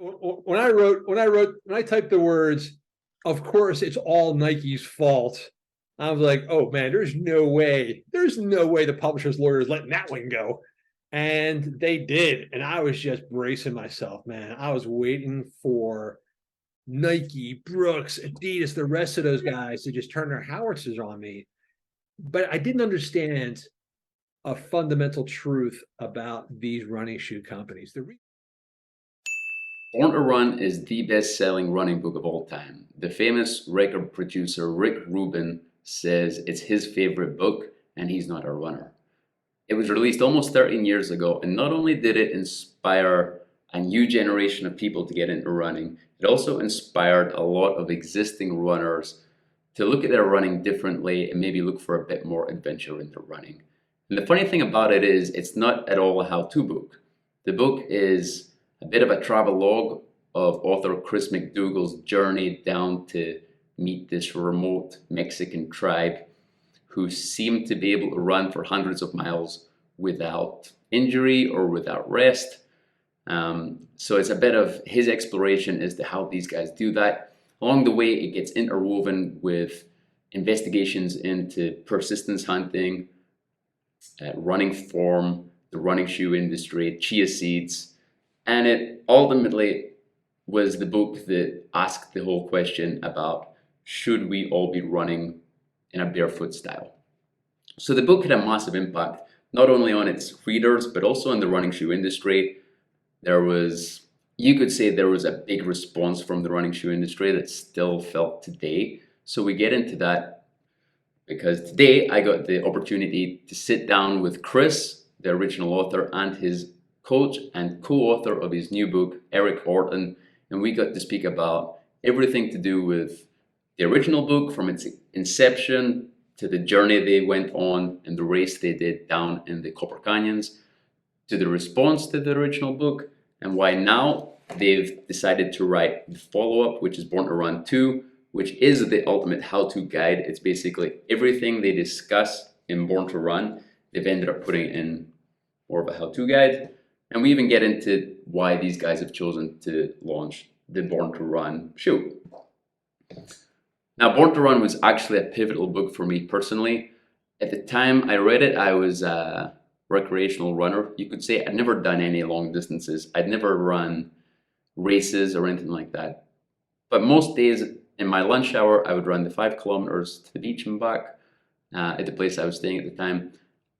when I typed the words, of course, it's all Nike's fault. I was like, oh man, there's no way the publisher's lawyers letting that one go. And they did. And I was just bracing myself, man. I was waiting for Nike, Brooks, Adidas, the rest of those guys to just turn their howitzers on me. But I didn't understand a fundamental truth about these running shoe companies. Born to Run is the best-selling running book of all time. The famous record producer Rick Rubin says it's his favorite book, and he's not a runner. It was released almost 13 years ago, and not only did it inspire a new generation of people to get into running, it also inspired a lot of existing runners to look at their running differently and maybe look for a bit more adventure into running. And the funny thing about it is, it's not at all a how-to book. The book is a bit of a travelogue of author Chris McDougall's journey down to meet this remote Mexican tribe who seemed to be able to run for hundreds of miles without injury or without rest. So it's a bit of his exploration as to how these guys do that. Along the way, it gets interwoven with investigations into persistence hunting, running form, the running shoe industry, chia seeds, and it ultimately was the book that asked the whole question about should we all be running in a barefoot style. So the book had a massive impact, not only on its readers, but also in the running shoe industry. You could say there was a big response from the running shoe industry that's still felt today. So we get into that because today I got the opportunity to sit down with Chris, the original author, and his coach and co-author of his new book, Eric Orton, and we got to speak about everything to do with the original book, from its inception to the journey they went on and the race they did down in the Copper Canyons, to the response to the original book, and why now they've decided to write the follow-up, which is Born to Run 2, which is the ultimate how-to guide. It's basically everything they discuss in Born to Run, they've ended up putting in more of a how-to guide. And we even get into why these guys have chosen to launch the Born to Run shoe. Now, Born to Run was actually a pivotal book for me personally. At the time I read it, I was a recreational runner. You could say I'd never done any long distances. I'd never run races or anything like that. But most days in my lunch hour, I would run the 5 kilometers to the beach and back at the place I was staying at the time.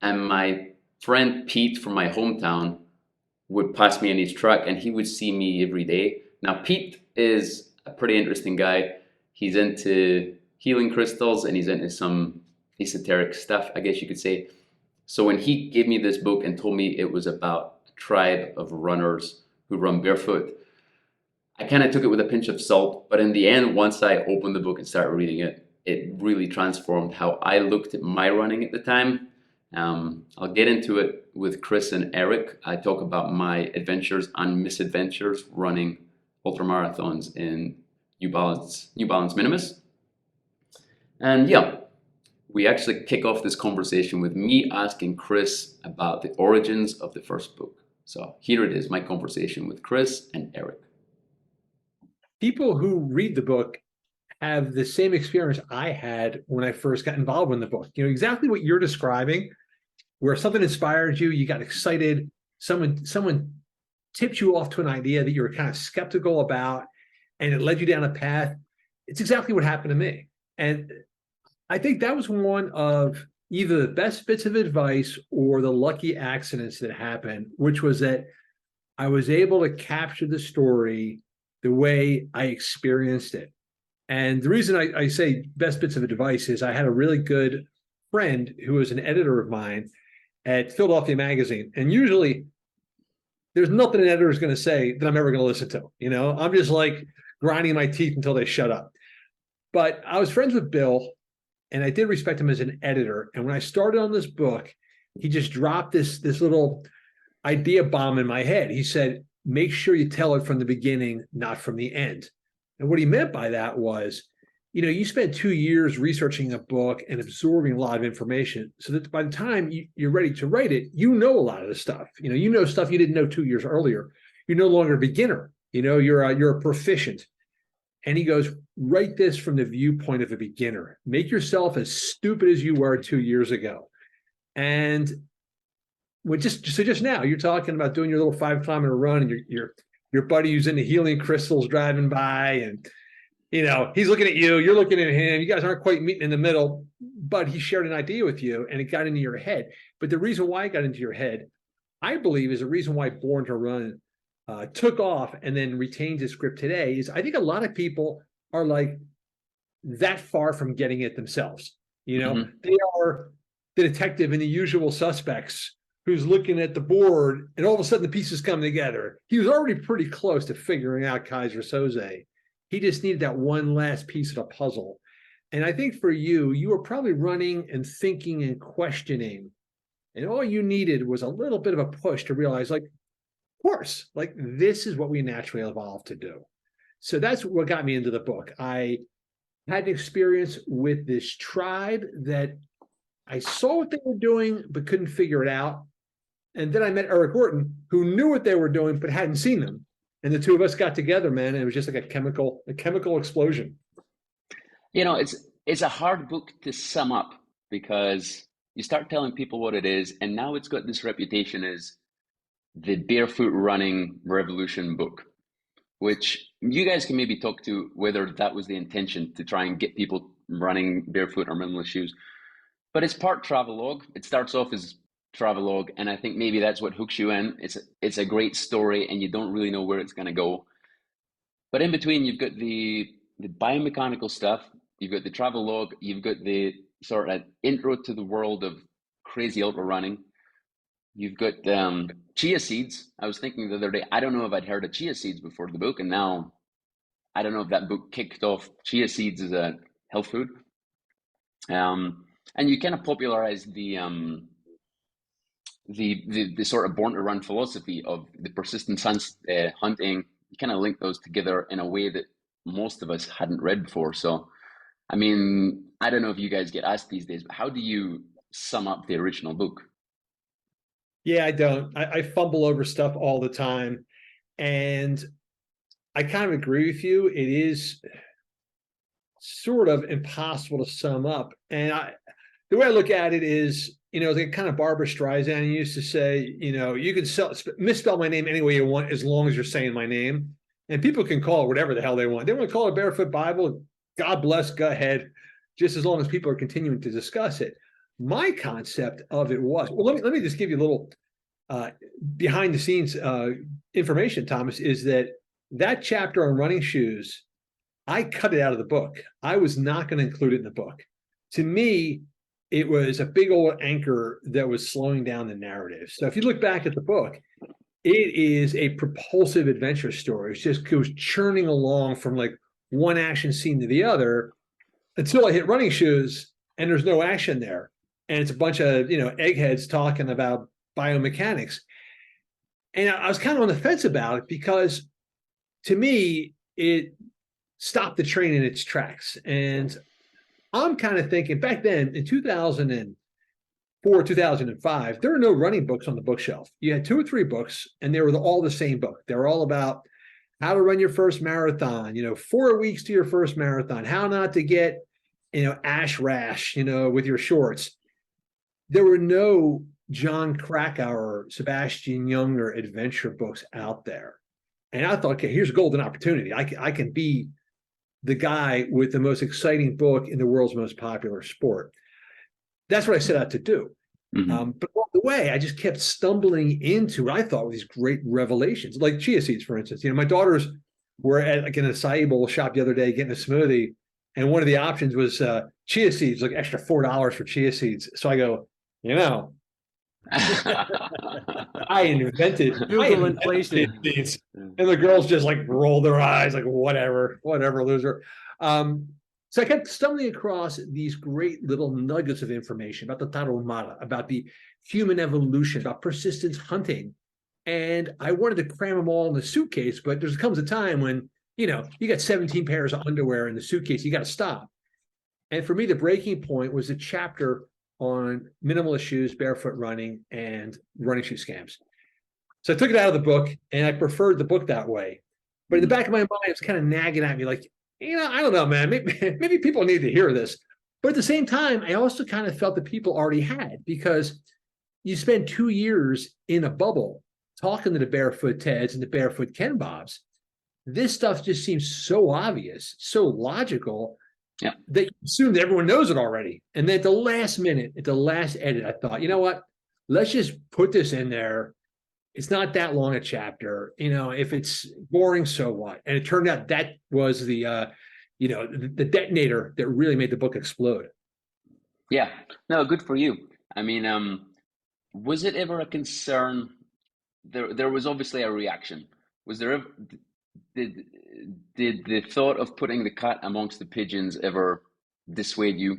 And my friend Pete from my hometown would pass me in his truck, and he would see me every day. Now, Pete is a pretty interesting guy. He's into healing crystals and he's into some esoteric stuff, I guess you could say. So when he gave me this book and told me it was about a tribe of runners who run barefoot, I kind of took it with a pinch of salt. But in the end, once I opened the book and started reading it, it really transformed how I looked at my running at the time. I'll get into it with Chris and Eric. I talk about my adventures and misadventures running ultramarathons in New Balance Minimalist. And yeah, we actually kick off this conversation with me asking Chris about the origins of the first book. So here it is, my conversation with Chris and Eric. People who read the book have the same experience I had when I first got involved in the book. You know, exactly what you're describing, where something inspired you, you got excited, someone tipped you off to an idea that you were kind of skeptical about, and it led you down a path. It's exactly what happened to me. And I think that was one of either the best bits of advice or the lucky accidents that happened, which was that I was able to capture the story the way I experienced it. And the reason I say best bits of advice is I had a really good friend who was an editor of mine at Philadelphia Magazine. And usually there's nothing an editor is going to say that I'm ever going to listen to. You know, I'm just like grinding my teeth until they shut up. But I was friends with Bill, and I did respect him as an editor. And when I started on this book, he just dropped this little idea bomb in my head. He said, make sure you tell it from the beginning, not from the end. And what he meant by that was, you know, you spend 2 years researching a book and absorbing a lot of information so that by the time you're ready to write it, you know a lot of the stuff. You know stuff you didn't know 2 years earlier. You're no longer a beginner. you're a proficient. And he goes, write this from the viewpoint of a beginner. Make yourself as stupid as you were 2 years ago. And just now, you're talking about doing your little 5-kilometer run, and your buddy who's into healing crystals driving by, and he's looking at you, you're looking at him. You guys aren't quite meeting in the middle, but he shared an idea with you, and it got into your head. But the reason why it got into your head, I believe, is the reason why Born to Run took off and then retains its grip today. Is I think a lot of people are like that far from getting it themselves. They are the detective in The Usual Suspects who's looking at the board, and all of a sudden the pieces come together. He was already pretty close to figuring out Kaiser Soze. He just needed that one last piece of the puzzle. And I think for you, you were probably running and thinking and questioning, and all you needed was a little bit of a push to realize, like, of course, like, this is what we naturally evolved to do. So that's what got me into the book. I had an experience with this tribe that I saw what they were doing, but couldn't figure it out. And then I met Eric Orton, who knew what they were doing, but hadn't seen them. And the two of us got together, man, and it was just like a chemical explosion. It's a hard book to sum up, because you start telling people what it is, and now it's got this reputation as the barefoot running revolution book, which you guys can maybe talk to whether that was the intention, to try and get people running barefoot or minimalist shoes. But it's part travelogue. It starts off as travelogue, and I think maybe that's what hooks you in. It's a great story, and you don't really know where it's going to go. But in between, you've got the biomechanical stuff, you've got the travelogue, you've got the sort of intro to the world of crazy ultra running. You've got chia seeds. I was thinking the other day, I don't know if I'd heard of chia seeds before the book, and now I don't know if that book kicked off chia seeds as a health food. And you kind of popularized the sort of Born to Run philosophy of the persistent hunting. You kind of link those together in a way that most of us hadn't read before. So, I mean, I don't know if you guys get asked these days, but how do you sum up the original book? Yeah, I don't. I fumble over stuff all the time. And I kind of agree with you. It is sort of impossible to sum up. And the way I look at it is, like kind of Barbara Streisand used to say, you can misspell my name any way you want, as long as you're saying my name. And people can call it whatever the hell they want. They want to call it Barefoot Bible. God bless, go ahead. Just as long as people are continuing to discuss it. My concept of it was, well, let me just give you a little behind the scenes information, Thomas, is that chapter on running shoes, I cut it out of the book. I was not going to include it in the book. To me, it was a big old anchor that was slowing down the narrative. So if you look back at the book, it is a propulsive adventure story. It goes churning along from like one action scene to the other until I hit running shoes, and there's no action there. And it's a bunch of, eggheads talking about biomechanics. And I was kind of on the fence about it, because to me, it stopped the train in its tracks. And I'm kind of thinking, back then in 2004, 2005, there were no running books on the bookshelf. You had 2 or 3 books, and they were all the same book. They were all about how to run your first marathon, 4 weeks to your first marathon, how not to get, ash rash, with your shorts. There were no John Krakauer, Sebastian Junger adventure books out there. And I thought, okay, here's a golden opportunity. I can be the guy with the most exciting book in the world's most popular sport. That's what I set out to do. Mm-hmm. But along the way, I just kept stumbling into what I thought were these great revelations, like chia seeds, for instance. My daughters were at like an acai bowl shop the other day getting a smoothie, and one of the options was chia seeds, like extra $4 for chia seeds. So I go, I invented inflation. And the girls just like roll their eyes, like whatever, loser. So I kept stumbling across these great little nuggets of information about the Tarahumara, about the human evolution, about persistence hunting. And I wanted to cram them all in the suitcase, but there comes a time when, you got 17 pairs of underwear in the suitcase, you got to stop. And for me, the breaking point was a chapter on minimalist shoes, barefoot running, and running shoe scams. So I took it out of the book, and I preferred the book that way. But in the back of my mind, it's kind of nagging at me like, I don't know, man, maybe people need to hear this. But at the same time, I also kind of felt that people already had, because you spend 2 years in a bubble talking to the barefoot Teds and the barefoot Ken Bobs. This stuff just seems so obvious, so logical, that you assume that everyone knows it already. And then at the last minute, at the last edit, I thought, you know what? Let's just put this in there. It's not that long a chapter. If it's boring, so what? And it turned out that was the detonator that really made the book explode. Yeah, no, good for you. I mean, was it ever a concern? There was obviously a reaction. Was there ever, did the thought of putting the cat amongst the pigeons ever dissuade you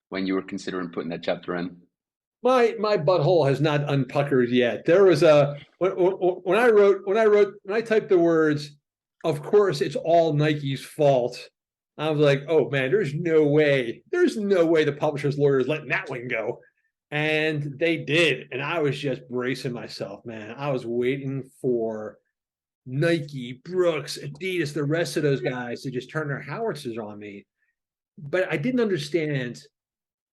when you were considering putting that chapter in? My butthole has not unpuckered yet. There was when I typed the words, of course it's all Nike's fault. I was like, oh man, there's no way the publisher's lawyer is letting that one go. And they did. And I was just bracing myself, man. I was waiting for Nike, Brooks, Adidas, the rest of those guys to just turn their howitzers on me. But I didn't understand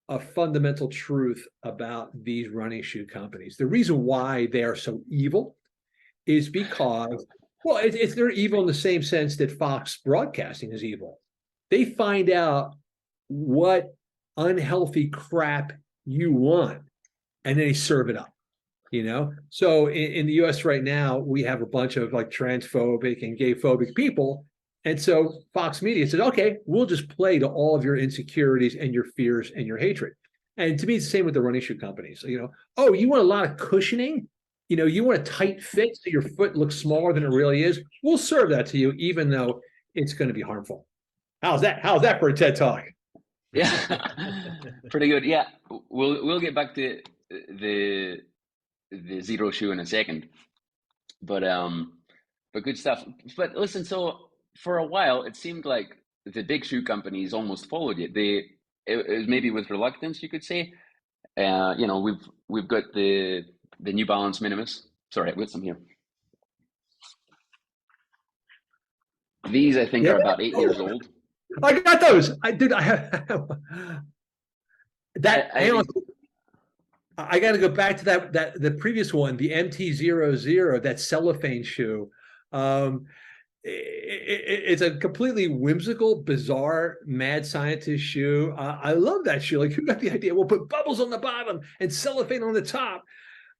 a fundamental truth about these running shoe companies. The reason why they are so evil is because, well, they're evil in the same sense that Fox Broadcasting is evil. They find out what unhealthy crap you want, and then they serve it up. So in the US right now, we have a bunch of like transphobic and gay phobic people. And so Fox Media said, okay, we'll just play to all of your insecurities and your fears and your hatred. And to me, it's the same with the running shoe companies. Oh, you want a lot of cushioning? You want a tight fit so your foot looks smaller than it really is? We'll serve that to you, even though it's going to be harmful. How's that for a TED Talk? Yeah, pretty good. Yeah, we'll get back to the Xero shoe in a second, but good stuff. But listen, so for a while it seemed like the big shoe companies almost followed you. It was maybe with reluctance, you could say. We've got the New Balance Minimalist. Sorry, I've got some here. These I think are about 8 years old. I got those. I did. I have that. I got to go back to that the previous one, the MT00, that cellophane shoe. It's a completely whimsical, bizarre, mad scientist shoe. I love that shoe. Like, who got the idea? We'll put bubbles on the bottom and cellophane on the top.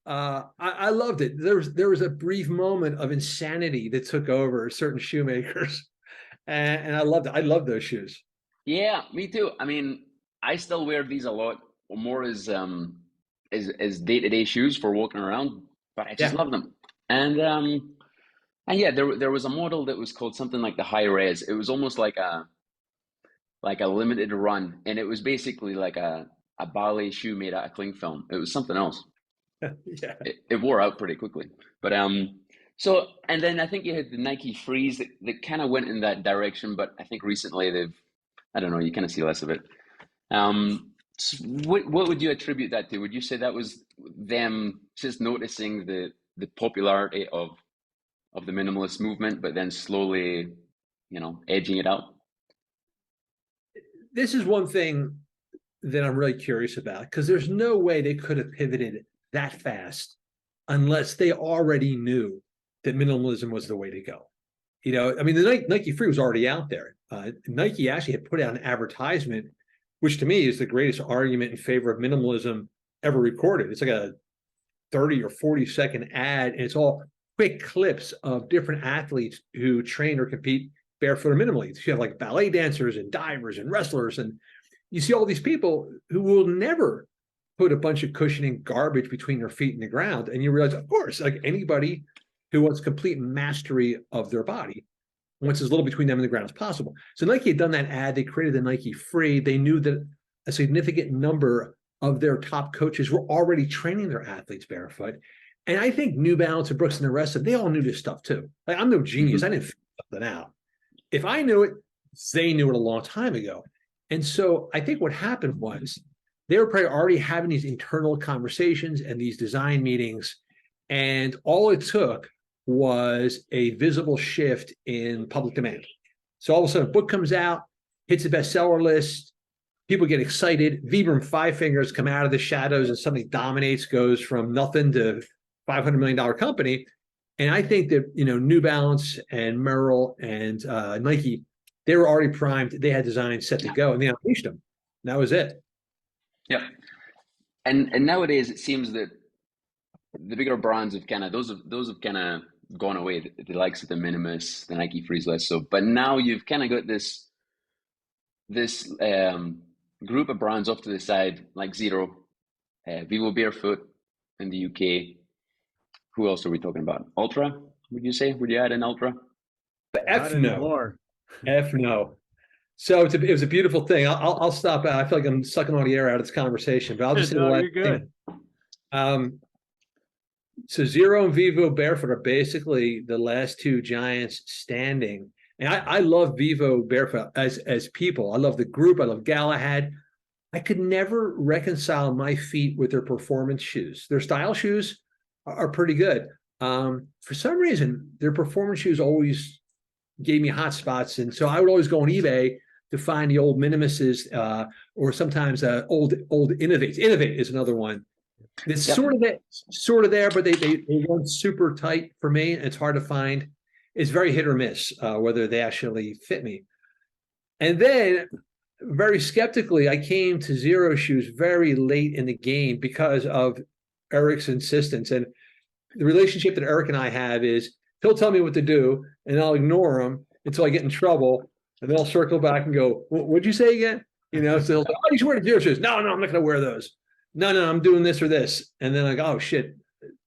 I loved it. There was a brief moment of insanity that took over certain shoemakers, and I loved it. I love those shoes. Yeah, me too. I mean, I still wear these a lot, more as day-to-day shoes for walking around, but I just love them. And yeah, there was a model that was called something like the High Res. It was almost like a limited run, and it was basically like a ballet shoe made out of cling film. It was something else. Yeah, it wore out pretty quickly. But so, and then I think you had the Nike Freeze that kind of went in that direction, but I think recently I don't know, you kind of see less of it. So what would you attribute that to? Would you say that was them just noticing the popularity of the minimalist movement, but then slowly, edging it out? This is one thing that I'm really curious about, because there's no way they could have pivoted that fast unless they already knew that minimalism was the way to go. I mean, the Nike Free was already out there. Nike actually had put out an advertisement, which to me is the greatest argument in favor of minimalism ever recorded. It's like a 30 or 40-second ad, and it's all quick clips of different athletes who train or compete barefoot or minimally. So you have like ballet dancers and divers and wrestlers, and you see all these people who will never put a bunch of cushioning garbage between their feet and the ground. And you realize, of course, like anybody who wants complete mastery of their body wants as little between them and the ground as possible. So Nike had done that ad. They created the Nike Free. They knew that a significant number of their top coaches were already training their athletes barefoot. And I think New Balance and Brooks and the rest of them, they all knew this stuff too. Like, I'm no genius. I didn't figure something out. If I knew it, they knew it a long time ago. And so I think what happened was they were probably already having these internal conversations and these design meetings. And all it took was a visible shift in public demand. So all of a sudden, a book comes out, hits the bestseller list, people get excited. Vibram Five Fingers come out of the shadows and suddenly dominates, goes from nothing to $500 million company. And I think that, New Balance and Merrell and Nike, they were already primed. They had designs set to go, and they unleashed them. And that was it. Yeah. And nowadays it seems that the bigger brands have kind of those have kind of gone away. The likes of the Minimalist, the Nike Freeze less so. But now you've kind of got this group of brands off to the side, like Xero, Vivo Barefoot in the UK. Who else are we talking about? Ultra? Would you say? Would you add an Ultra? F no. F no. So it was a beautiful thing. I'll stop. I feel like I'm sucking all the air out of this conversation, but I'll just say no, you're good. So Xero and Vivo Barefoot are basically the last two giants standing. And I love Vivo Barefoot as people. I love the group. I love Galahad. I could never reconcile my feet with their performance shoes. Their style shoes are pretty good. For some reason, their performance shoes always gave me hot spots. And so I would always go on eBay to find the old Minimalists, or sometimes old Innovates. Innovate is another one. It's sort of there, but they weren't super tight for me. It's hard to find. It's very hit or miss whether they actually fit me. And then, very skeptically, I came to Xero shoes very late in the game because of Eric's insistence. And the relationship that Eric and I have is he'll tell me what to do, and I'll ignore him until I get in trouble, and then I'll circle back and go, "What'd you say again?" So he'll say, "Oh, you should wear the Xero shoes." No, I'm not going to wear those. No, I'm doing this or this. And then like, oh shit,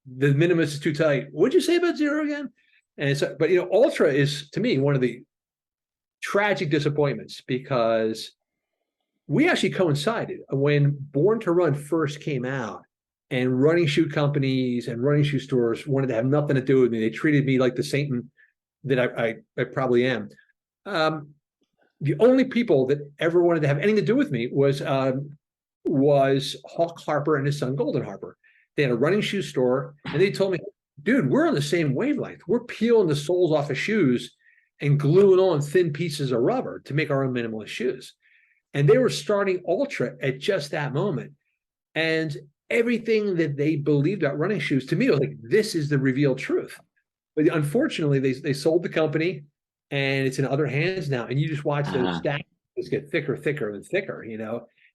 the Minimalist is too tight. What'd you say about Xero again? And so, but Ultra is to me one of the tragic disappointments, because we actually coincided when Born to Run first came out, and running shoe companies and running shoe stores wanted to have nothing to do with me. They treated me like the Satan that I probably am. The only people that ever wanted to have anything to do with me was Hawk Harper and his son Golden Harper. They had a running shoe store, and they told me, "Dude, we're on the same wavelength. We're peeling the soles off of shoes and gluing on thin pieces of rubber to make our own minimalist shoes." And they were starting Ultra at just that moment. And everything that they believed about running shoes, to me, was like, this is the revealed truth. But unfortunately, they sold the company, and it's in other hands now. And you just watch those stacks just get thicker and thicker.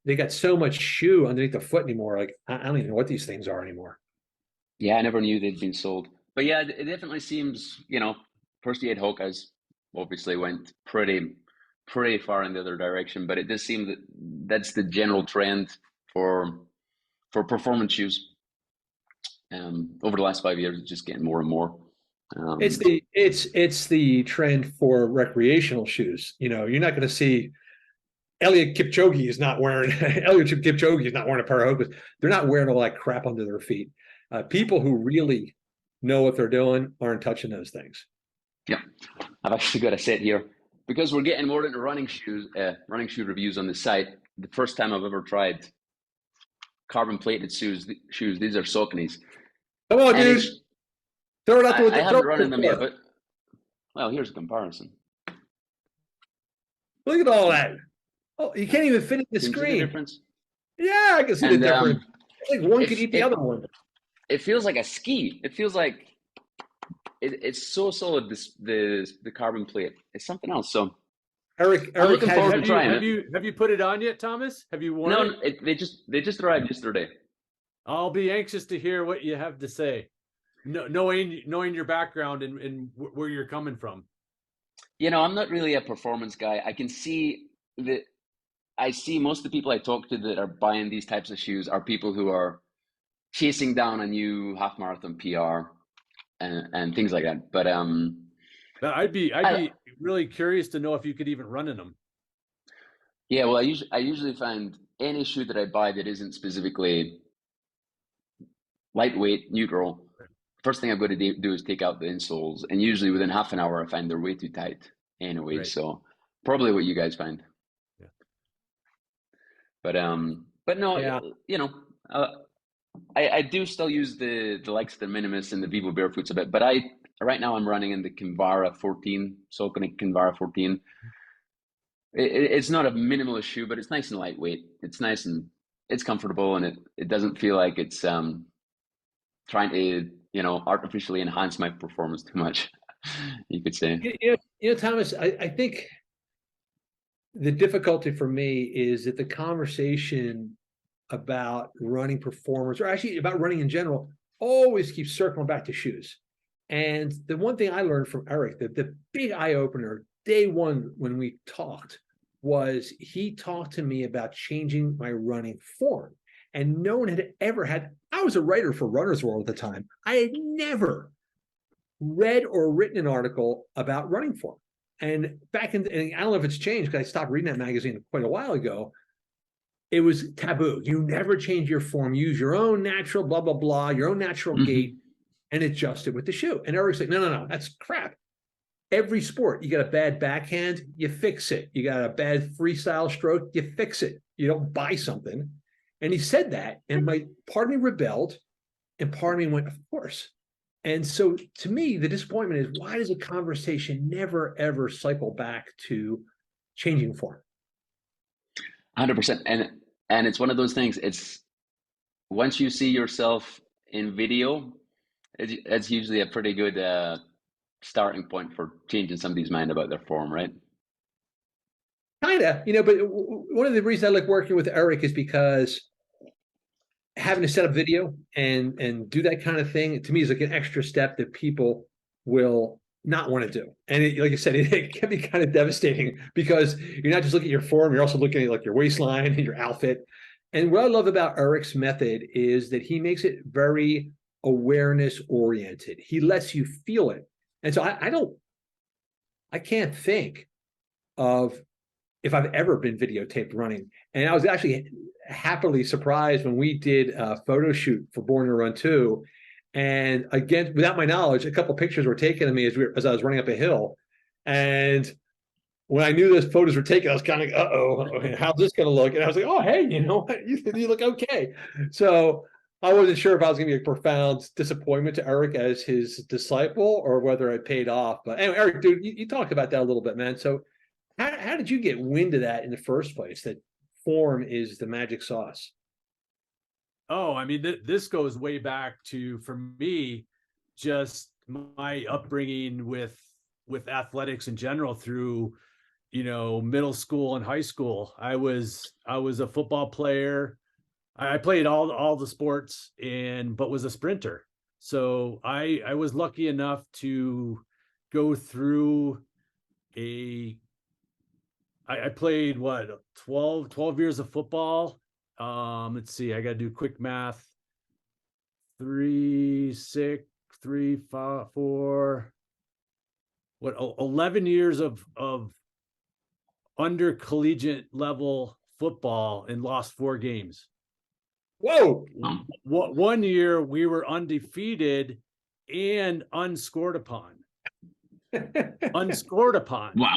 They got so much shoe underneath the foot anymore. Like, I don't even know what these things are anymore. Yeah, I never knew they'd been sold. But yeah, it definitely seems, first you had Hawkeyes, obviously went pretty far in the other direction, but it does seem that that's the general trend for performance shoes. Over the last 5 years, it's just getting more and more. It's the trend for recreational shoes. You're not going to see Eliud Kipchoge is not wearing a pair of Hokas. They're not wearing all that crap under their feet. People who really know what they're doing aren't touching those things. Yeah, I've actually got a set here because we're getting more into running shoe reviews on the site. The first time I've ever tried carbon plated shoes. These are Sauconys. Come on, dude. Throw it out I haven't run in them yet, but well, here's a comparison. Look at all that. Oh, you can't even fit in the screen. See the difference? Yeah, I can see the difference. Like one could eat the other one. It feels like a ski. It feels like it's so solid. The carbon plate. It's something else. So Eric, I'm looking forward to trying it. Have you put it on yet, Thomas? Have you worn it? No, they just arrived yesterday. I'll be anxious to hear what you have to say, knowing your background and where you're coming from. I'm not really a performance guy. I can see that. I see most of the people I talk to that are buying these types of shoes are people who are chasing down a new half marathon PR and things like that. But I'd be really curious to know if you could even run in them. Yeah, well, I usually find any shoe that I buy that isn't specifically lightweight, neutral. First thing I've got to do is take out the insoles, and usually within half an hour I find they're way too tight anyway. Right. So probably what you guys find. Yeah. But no, yeah. I do still use the likes of the Minimalist and the Vivo Barefoots a bit, but right now I'm running in the Kinvara 14, Saucony Kinvara 14. It's not a minimalist shoe, but it's nice and lightweight. It's nice and it's comfortable, and it doesn't feel like it's trying to, artificially enhance my performance too much, you could say. Thomas, I think the difficulty for me is that the conversation about running performance, or actually about running in general, always keeps circling back to shoes. And the one thing I learned from Eric, the big eye opener day one when we talked, was he talked to me about changing my running form. And no one had ever had, I was a writer for Runner's World at the time. I had never read or written an article about running form. And back in, and I don't know if it's changed because I stopped reading that magazine quite a while ago. It was taboo. You never change your form. Use your own natural blah, blah, blah, your own natural gait, and adjust it with the shoe. And Eric's like, no, that's crap. Every sport, you got a bad backhand, you fix it. You got a bad freestyle stroke, you fix it. You don't buy something. And he said that, and part of me rebelled, and part of me went, of course. And so to me, the disappointment is, why does a conversation never, ever cycle back to changing form? 100%. And it's one of those things, it's once you see yourself in video, it's usually a pretty good starting point for changing somebody's mind about their form, right? Kind of, but one of the reasons I like working with Eric is because having to set up video and do that kind of thing, to me, is like an extra step that people will not want to do. And like I said, it can be kind of devastating because you're not just looking at your form, you're also looking at like your waistline and your outfit. And what I love about Eric's method is that he makes it very awareness oriented. He lets you feel it. And so I can't think of if I've ever been videotaped running. And I was actually happily surprised when we did a photo shoot for Born to Run 2. And again, without my knowledge, a couple of pictures were taken of me as I was running up a hill. And when I knew those photos were taken, I was kind of like, uh-oh, how's this going to look? And I was like, oh, hey, you know what? You look okay. So I wasn't sure if I was going to be a profound disappointment to Eric as his disciple or whether it paid off. But anyway, Eric, dude, you talked about that a little bit, man. So how did you get wind of that in the first place, that form is the magic sauce? Oh, I mean, this goes way back to, for me, just my upbringing with athletics in general through, middle school and high school. I was a football player. I played all the sports but was a sprinter. So I was lucky enough to go through I played 12 years of football. Let's see, I got to do quick math. 3, 6, 3, 5, 4, 11 years of under collegiate level football and lost 4 games. Whoa. One year we were undefeated and unscored upon. Unscored upon. Wow.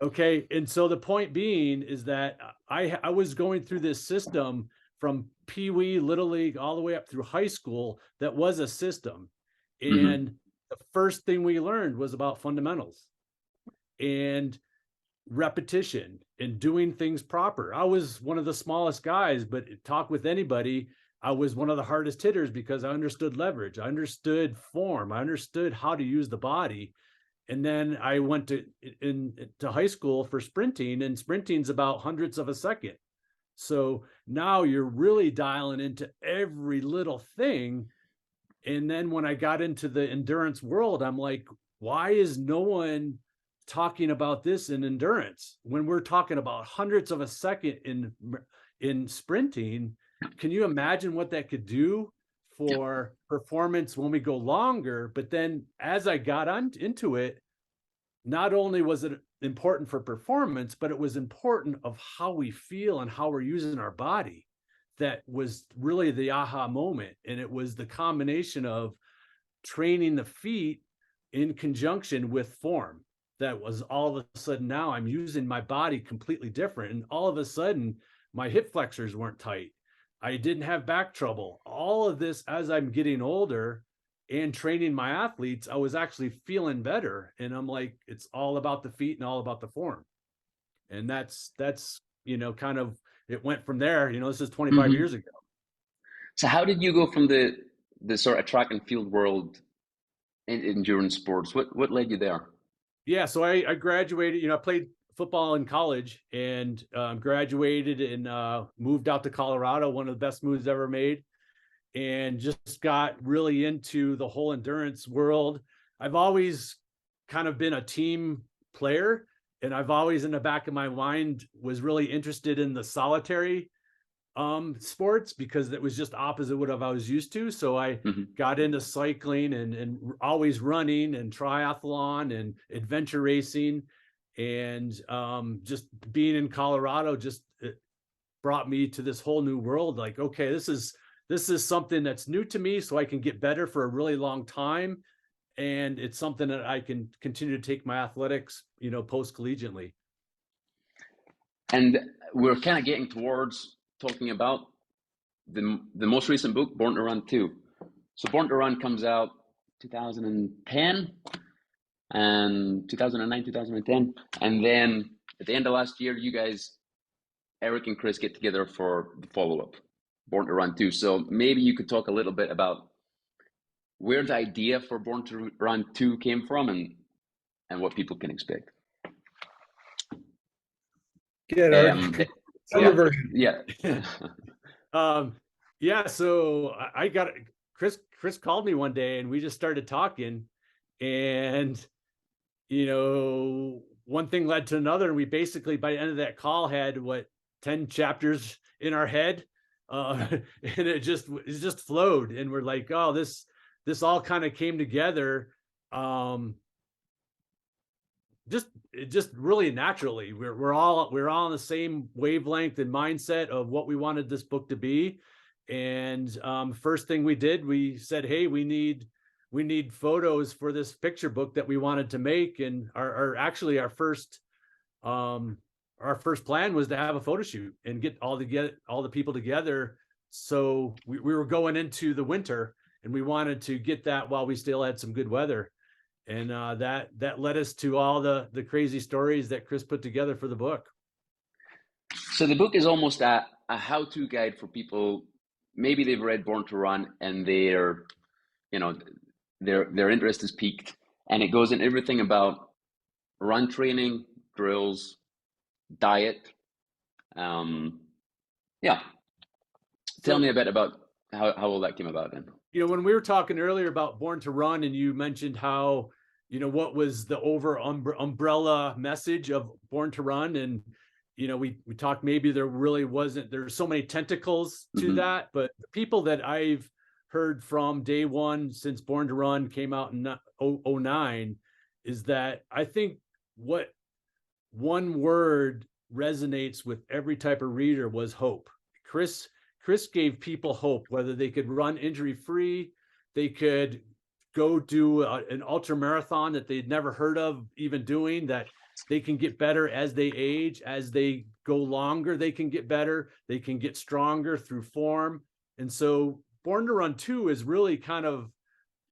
Okay. And so the point being is that I was going through this system from Pee Wee, Little League, all the way up through high school that was a system. And the first thing we learned was about fundamentals and repetition and doing things proper. I was one of the smallest guys, but talk with anybody, I was one of the hardest hitters because I understood leverage. I understood form. I understood how to use the body. And then I went to high school for sprinting, and sprinting's about hundredths of a second. So now you're really dialing into every little thing. And then when I got into the endurance world, I'm like, why is no one talking about this in endurance when we're talking about hundredths of a second in sprinting? Can you imagine what that could do for performance when we go longer? But then as I got into it, not only was it important for performance, but it was important of how we feel and how we're using our body. That was really the aha moment. And it was the combination of training the feet in conjunction with form. That was all of a sudden, now I'm using my body completely different. And all of a sudden my hip flexors weren't tight. I didn't have back trouble. All of this as I'm getting older. and training my athletes, I was actually feeling better. And I'm like, it's all about the feet and all about the form. And that's, you know, kind of, it went from there. You know, this is 25 years ago. So how did you go from the sort of track and field world in endurance sports? What led you there? Yeah, so I graduated, you know, I played football in college and graduated and moved out to Colorado, one of the best moves ever made, and just got really into the whole endurance world. I've always kind of been a team player, and I've always in the back of my mind was really interested in the solitary sports because it was just opposite what I was used to. So I got into cycling and always running and triathlon and adventure racing, and just being in Colorado just brought me to this whole new world. Like, okay, this is something that's new to me, so I can get better for a really long time, and it's something that I can continue to take my athletics, you know, post collegiately. And we're kind of getting towards talking about the most recent book, Born to Run 2. So Born to Run comes out 2010 and 2009, 2010. And then at the end of last year, you guys, Eric and Chris, get together for the follow-up, Born to Run 2. So maybe you could talk a little bit about where the idea for Born to Run 2 came from and what people can expect. Get Eric. Yeah. Yeah. So I got Chris called me one day and we just started talking, and, you know, one thing led to another. And we basically, by the end of that call, had 10 chapters in our head. And it just flowed. And we're like, oh, this all kind of came together. Just really naturally. We're all on the same wavelength and mindset of what we wanted this book to be. And first thing we did, we said, hey, we need photos for this picture book that we wanted to make. And our first plan was to have a photo shoot and get all the people together. So we were going into the winter, and we wanted to get that while we still had some good weather. And that led us to all the crazy stories that Chris put together for the book. So the book is almost a how-to guide for people. Maybe they've read Born to Run and their interest is piqued, and it goes in everything about run training, drills, diet. Tell me a bit about how all that came about then. You know, when we were talking earlier about Born to Run, and you mentioned how, you know, what was the umbrella message of Born to Run, and, you know, we talked, maybe there's so many tentacles to that, but the people that I've heard from day one since Born to Run came out in 2009 is that I think what one word resonates with every type of reader was hope. Chris gave people hope, whether they could run injury-free, they could go do an ultramarathon that they'd never heard of even doing, that they can get better as they age, as they go longer, they can get better, they can get stronger through form. And so Born to Run 2 is really kind of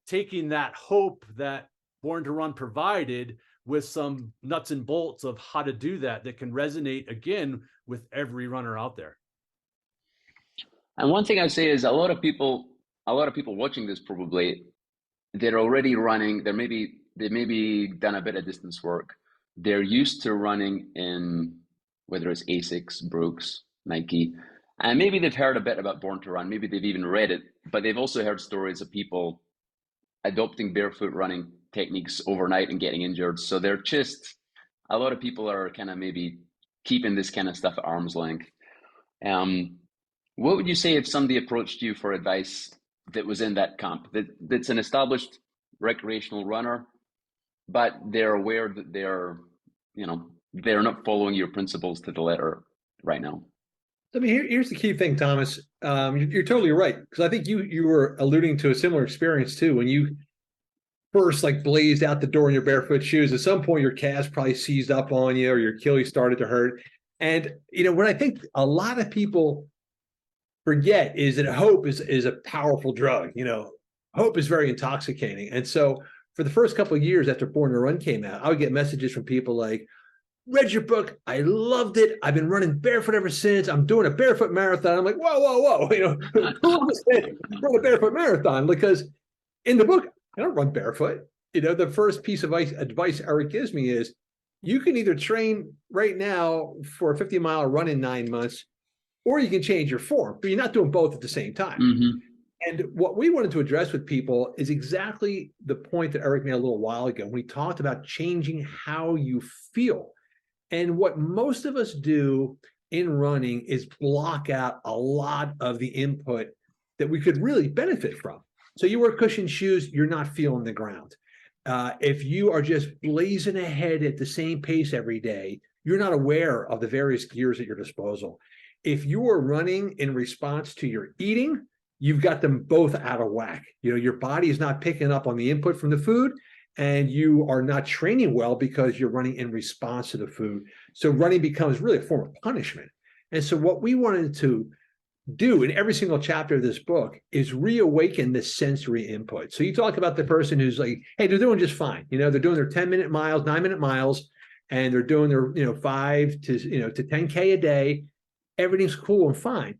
taking that hope that Born to Run provided with some nuts and bolts of how to do that can resonate again with every runner out there. And one thing I'd say is a lot of people watching this, probably, they're already running. They maybe done a bit of distance work. They're used to running in, whether it's Asics, Brooks, Nike, and maybe they've heard a bit about Born to Run. Maybe they've even read it, but they've also heard stories of people adopting barefoot running techniques overnight and getting injured. So a lot of people are kind of maybe keeping this kind of stuff at arm's length. What would you say if somebody approached you for advice that was in that camp, that's an established recreational runner, but they're aware that they're not following your principles to the letter right now? I mean, here's the key thing, Thomas. You're totally right, because I think you were alluding to a similar experience too. When you first blazed out the door in your barefoot shoes, at some point your calves probably seized up on you, or your Achilles started to hurt. And what I think a lot of people forget is that hope is a powerful drug. hope is very intoxicating. And so for the first couple of years after Born to Run came out, I would get messages from people like, read your book, I loved it, I've been running barefoot ever since, I'm doing a barefoot marathon. I'm like, whoa, you know, who wants to run a barefoot marathon? Because in the book, I don't run barefoot. You know, the first piece of advice Eric gives me is, you can either train right now for a 50-mile run in 9 months, or you can change your form, but you're not doing both at the same time. And what we wanted to address with people is exactly the point that Eric made a little while ago when we talked about changing how you feel. And what most of us do in running is block out a lot of the input that we could really benefit from. So you wear cushioned shoes, you're not feeling the ground. If you are just blazing ahead at the same pace every day, you're not aware of the various gears at your disposal. If you are running in response to your eating, you've got them both out of whack. You know, your body is not picking up on the input from the food, and you are not training well because you're running in response to the food. So running becomes really a form of punishment. And so what we wanted to do in every single chapter of this book is reawaken the sensory input. So you talk about the person who's like, hey, they're doing just fine. You know, they're doing their 10-minute miles, 9-minute miles, and they're doing their, 5 to 10K a day. Everything's cool and fine.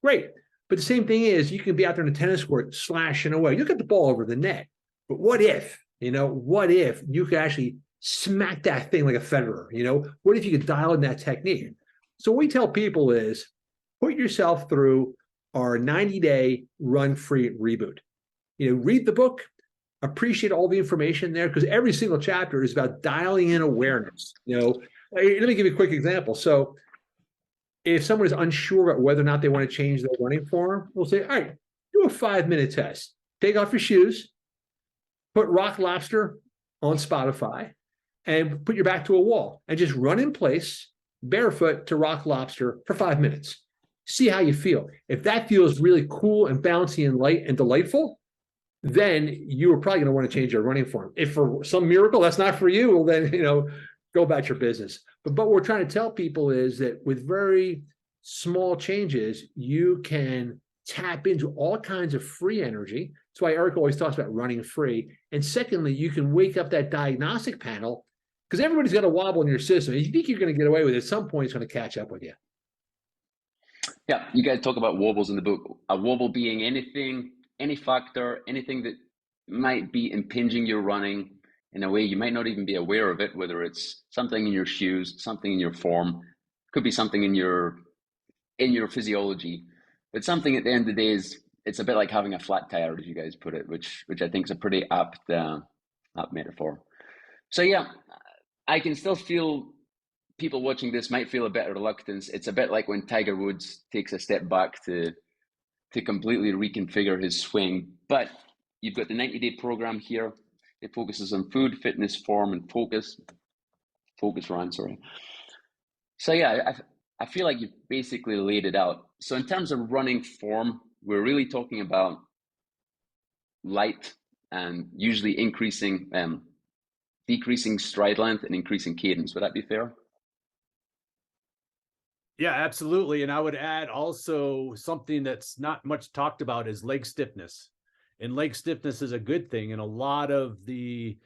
Great. But the same thing is, you can be out there in a tennis court slashing away. You'll get the ball over the net. But what if you could actually smack that thing like a Federer? What if you could dial in that technique? So what we tell people is, put yourself through our 90-day run-free reboot. Read the book, appreciate all the information there, because every single chapter is about dialing in awareness. Let me give you a quick example. So if someone is unsure about whether or not they want to change their running form, we'll say, all right, do a 5-minute test. Take off your shoes, put Rock Lobster on Spotify, and put your back to a wall, and just run in place, barefoot to Rock Lobster for 5 minutes. See how you feel. If that feels really cool and bouncy and light and delightful, then you are probably going to want to change your running form. If for some miracle that's not for you, well then, go about your business. But what we're trying to tell people is that with very small changes, you can tap into all kinds of free energy. That's why Eric always talks about running free. And secondly, you can wake up that diagnostic panel, because everybody's got a wobble in your system. If you think you're going to get away with it, at some point it's going to catch up with you. Yeah, you guys talk about wobbles in the book. A wobble being anything, any factor, anything that might be impinging your running in a way you might not even be aware of it, whether it's something in your shoes, something in your form, could be something in your physiology. But something at the end of the day is, it's a bit like having a flat tire, as you guys put it, which I think is a pretty apt metaphor. So yeah, I can still feel people watching this might feel a bit of reluctance. It's a bit like when Tiger Woods takes a step back to completely reconfigure his swing. But you've got the 90-day program here. It focuses on food, fitness, form, and focus run, sorry. So yeah, I feel like you've basically laid it out. So in terms of running form, we're really talking about light and usually decreasing stride length and increasing cadence. Would that be fair? Yeah, absolutely. And I would add also something that's not much talked about is leg stiffness. And leg stiffness is a good thing. And a lot of the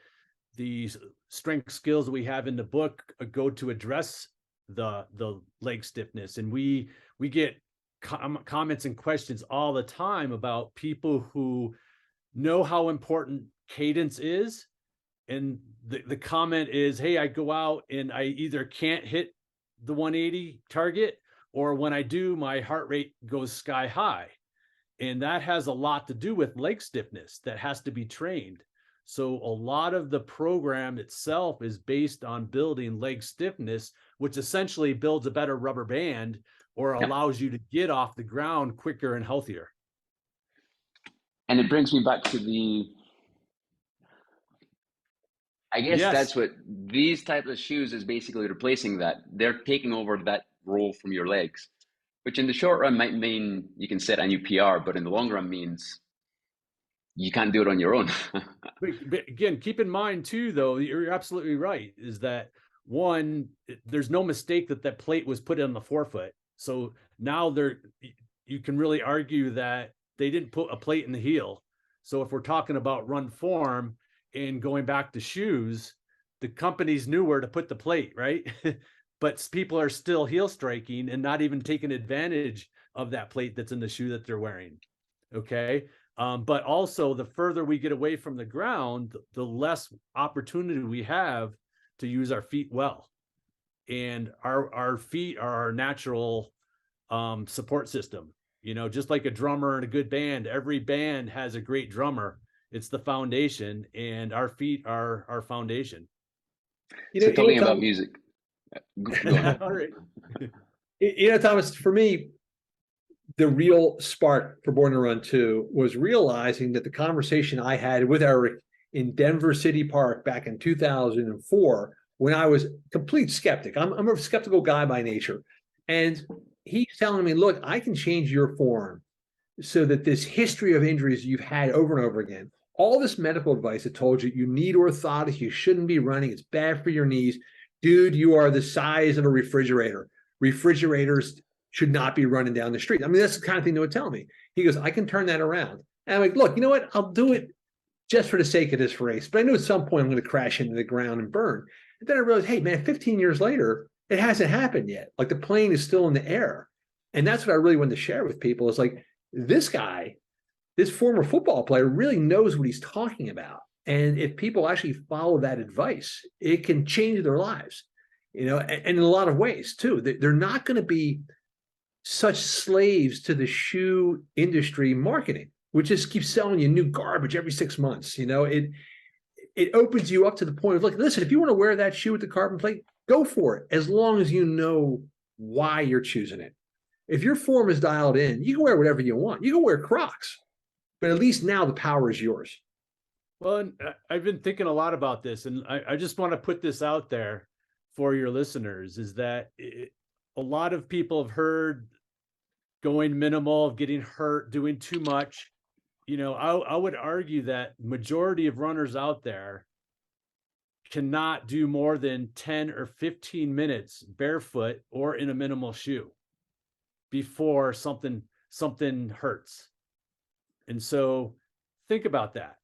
strength skills that we have in the book go to address the leg stiffness. And we get comments and questions all the time about people who know how important cadence is. And the comment is, hey, I go out and I either can't hit the 180 target, or when I do, my heart rate goes sky high. And that has a lot to do with leg stiffness that has to be trained. So a lot of the program itself is based on building leg stiffness, which essentially builds a better rubber band or allows you to get off the ground quicker and healthier. And it brings me back to I guess that's what these types of shoes is basically replacing that. They're taking over that role from your legs, which in the short run might mean you can set a new PR, but in the long run means you can't do it on your own. But again, keep in mind too, though, you're absolutely right, is that one, there's no mistake that plate was put on the forefoot. So now you can really argue that they didn't put a plate in the heel. So if we're talking about run form and going back to shoes, the companies knew where to put the plate, right? But people are still heel striking and not even taking advantage of that plate that's in the shoe that they're wearing. Okay. But also, the further we get away from the ground, the less opportunity we have to use our feet well. And our feet are our natural support system. You know, just like a drummer in a good band, every band has a great drummer. It's the foundation, and our feet are our foundation. So talking about Tom, music, go on. All right. Thomas, for me, the real spark for Born to Run 2 was realizing that the conversation I had with Eric in Denver City Park back in 2004, when I was a complete skeptic. I'm a skeptical guy by nature. And he's telling me, look, I can change your form so that this history of injuries you've had over and over again, all this medical advice that told you you need orthotics, you shouldn't be running, it's bad for your knees. Dude, you are the size of a refrigerator. Refrigerators should not be running down the street. I mean, that's the kind of thing they would tell me. He goes, I can turn that around. And I'm like, look, you know what? I'll do it just for the sake of this race. But I knew at some point I'm going to crash into the ground and burn. And then I realized, hey, man, 15 years later, it hasn't happened yet. Like the plane is still in the air. And that's what I really wanted to share with people is like, this guy, this former football player really knows what he's talking about. And if people actually follow that advice, it can change their lives, and in a lot of ways too. They're not going to be such slaves to the shoe industry marketing, which just keeps selling you new garbage every 6 months. It opens you up to the point of, look, listen, if you want to wear that shoe with the carbon plate, go for it, as long as you know why you're choosing it. If your form is dialed in, you can wear whatever you want. You can wear Crocs, but at least now the power is yours. Well, I've been thinking a lot about this, and I just want to put this out there for your listeners, is that a lot of people have heard going minimal, getting hurt, doing too much. I would argue that majority of runners out there cannot do more than 10 or 15 minutes barefoot or in a minimal shoe before something hurts. And so think about that.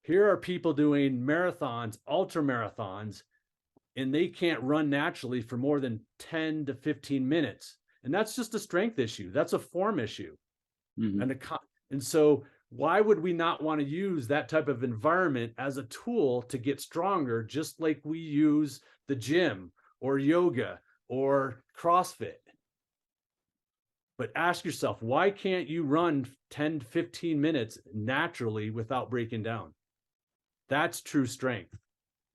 Here are people doing marathons, ultra marathons, and they can't run naturally for more than 10 to 15 minutes. And that's just a strength issue. That's a form issue. Mm-hmm. And so why would we not want to use that type of environment as a tool to get stronger, just like we use the gym or yoga or CrossFit? But ask yourself, why can't you run 10 to 15 minutes naturally without breaking down? That's true strength.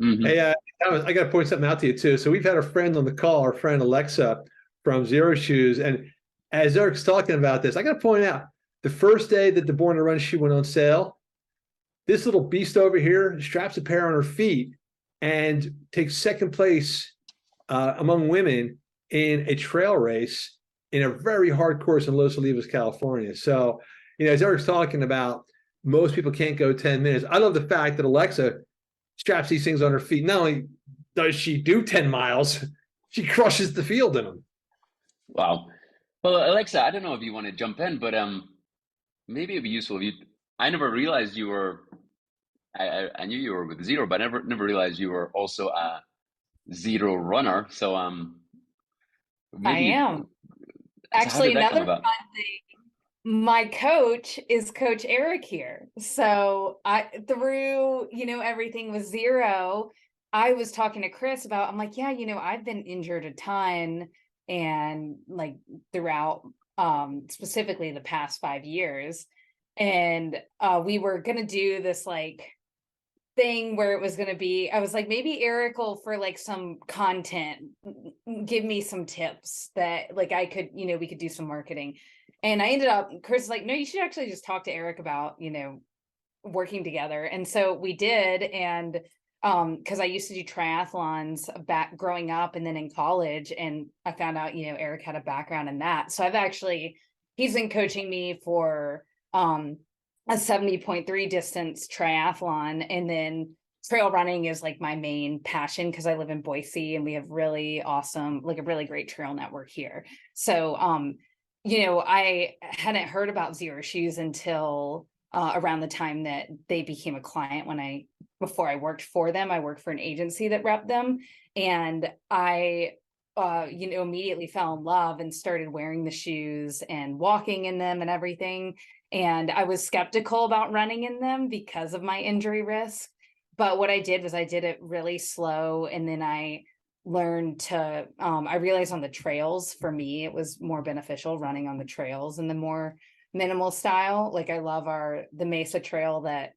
Mm-hmm. Hey, I got to point something out to you too. So we've had a friend on the call, our friend Alexa from Xero Shoes. And as Eric's talking about this, I got to point out, the first day that the Born to Run shoe went on sale, this little beast over here straps a pair on her feet and takes second place among women in a trail race in a very hard course in Los Olivos, California. So, as Eric's talking about, most people can't go 10 minutes. I love the fact that Alexa straps these things on her feet. Not only does she do 10 miles, she crushes the field in them. Wow. Well, Alexa, I don't know if you want to jump in, but maybe it'd be useful if you. I never realized you were. I knew you were with Xero, but I never realized you were also a Xero runner. So maybe I am. Actually, another fun thing. My coach is Coach Eric here. So through everything with Xero, I was talking to Chris about. I'm like, yeah, I've been injured a ton, and like throughout. Specifically the past 5 years. And we were going to do this like thing where it was going to be, I was like, maybe Eric will, for like some content, give me some tips that like I could, we could do some marketing. And I ended up, Chris is like, no, you should actually just talk to Eric about, working together. And so we did. And because I used to do triathlons back growing up and then in college, and I found out, Eric had a background in that. So he's been coaching me for a 70.3 distance triathlon. And then trail running is like my main passion because I live in Boise and we have really awesome, like a really great trail network here. So, I hadn't heard about Xero shoes until around the time that they became a client. Before I worked for them, I worked for an agency that repped them. And I, immediately fell in love and started wearing the shoes and walking in them and everything. And I was skeptical about running in them because of my injury risk. But what I did was I did it really slow. And then I learned to, I realized on the trails, for me, it was more beneficial running on the trails and the more minimal style. Like I love the Mesa Trail that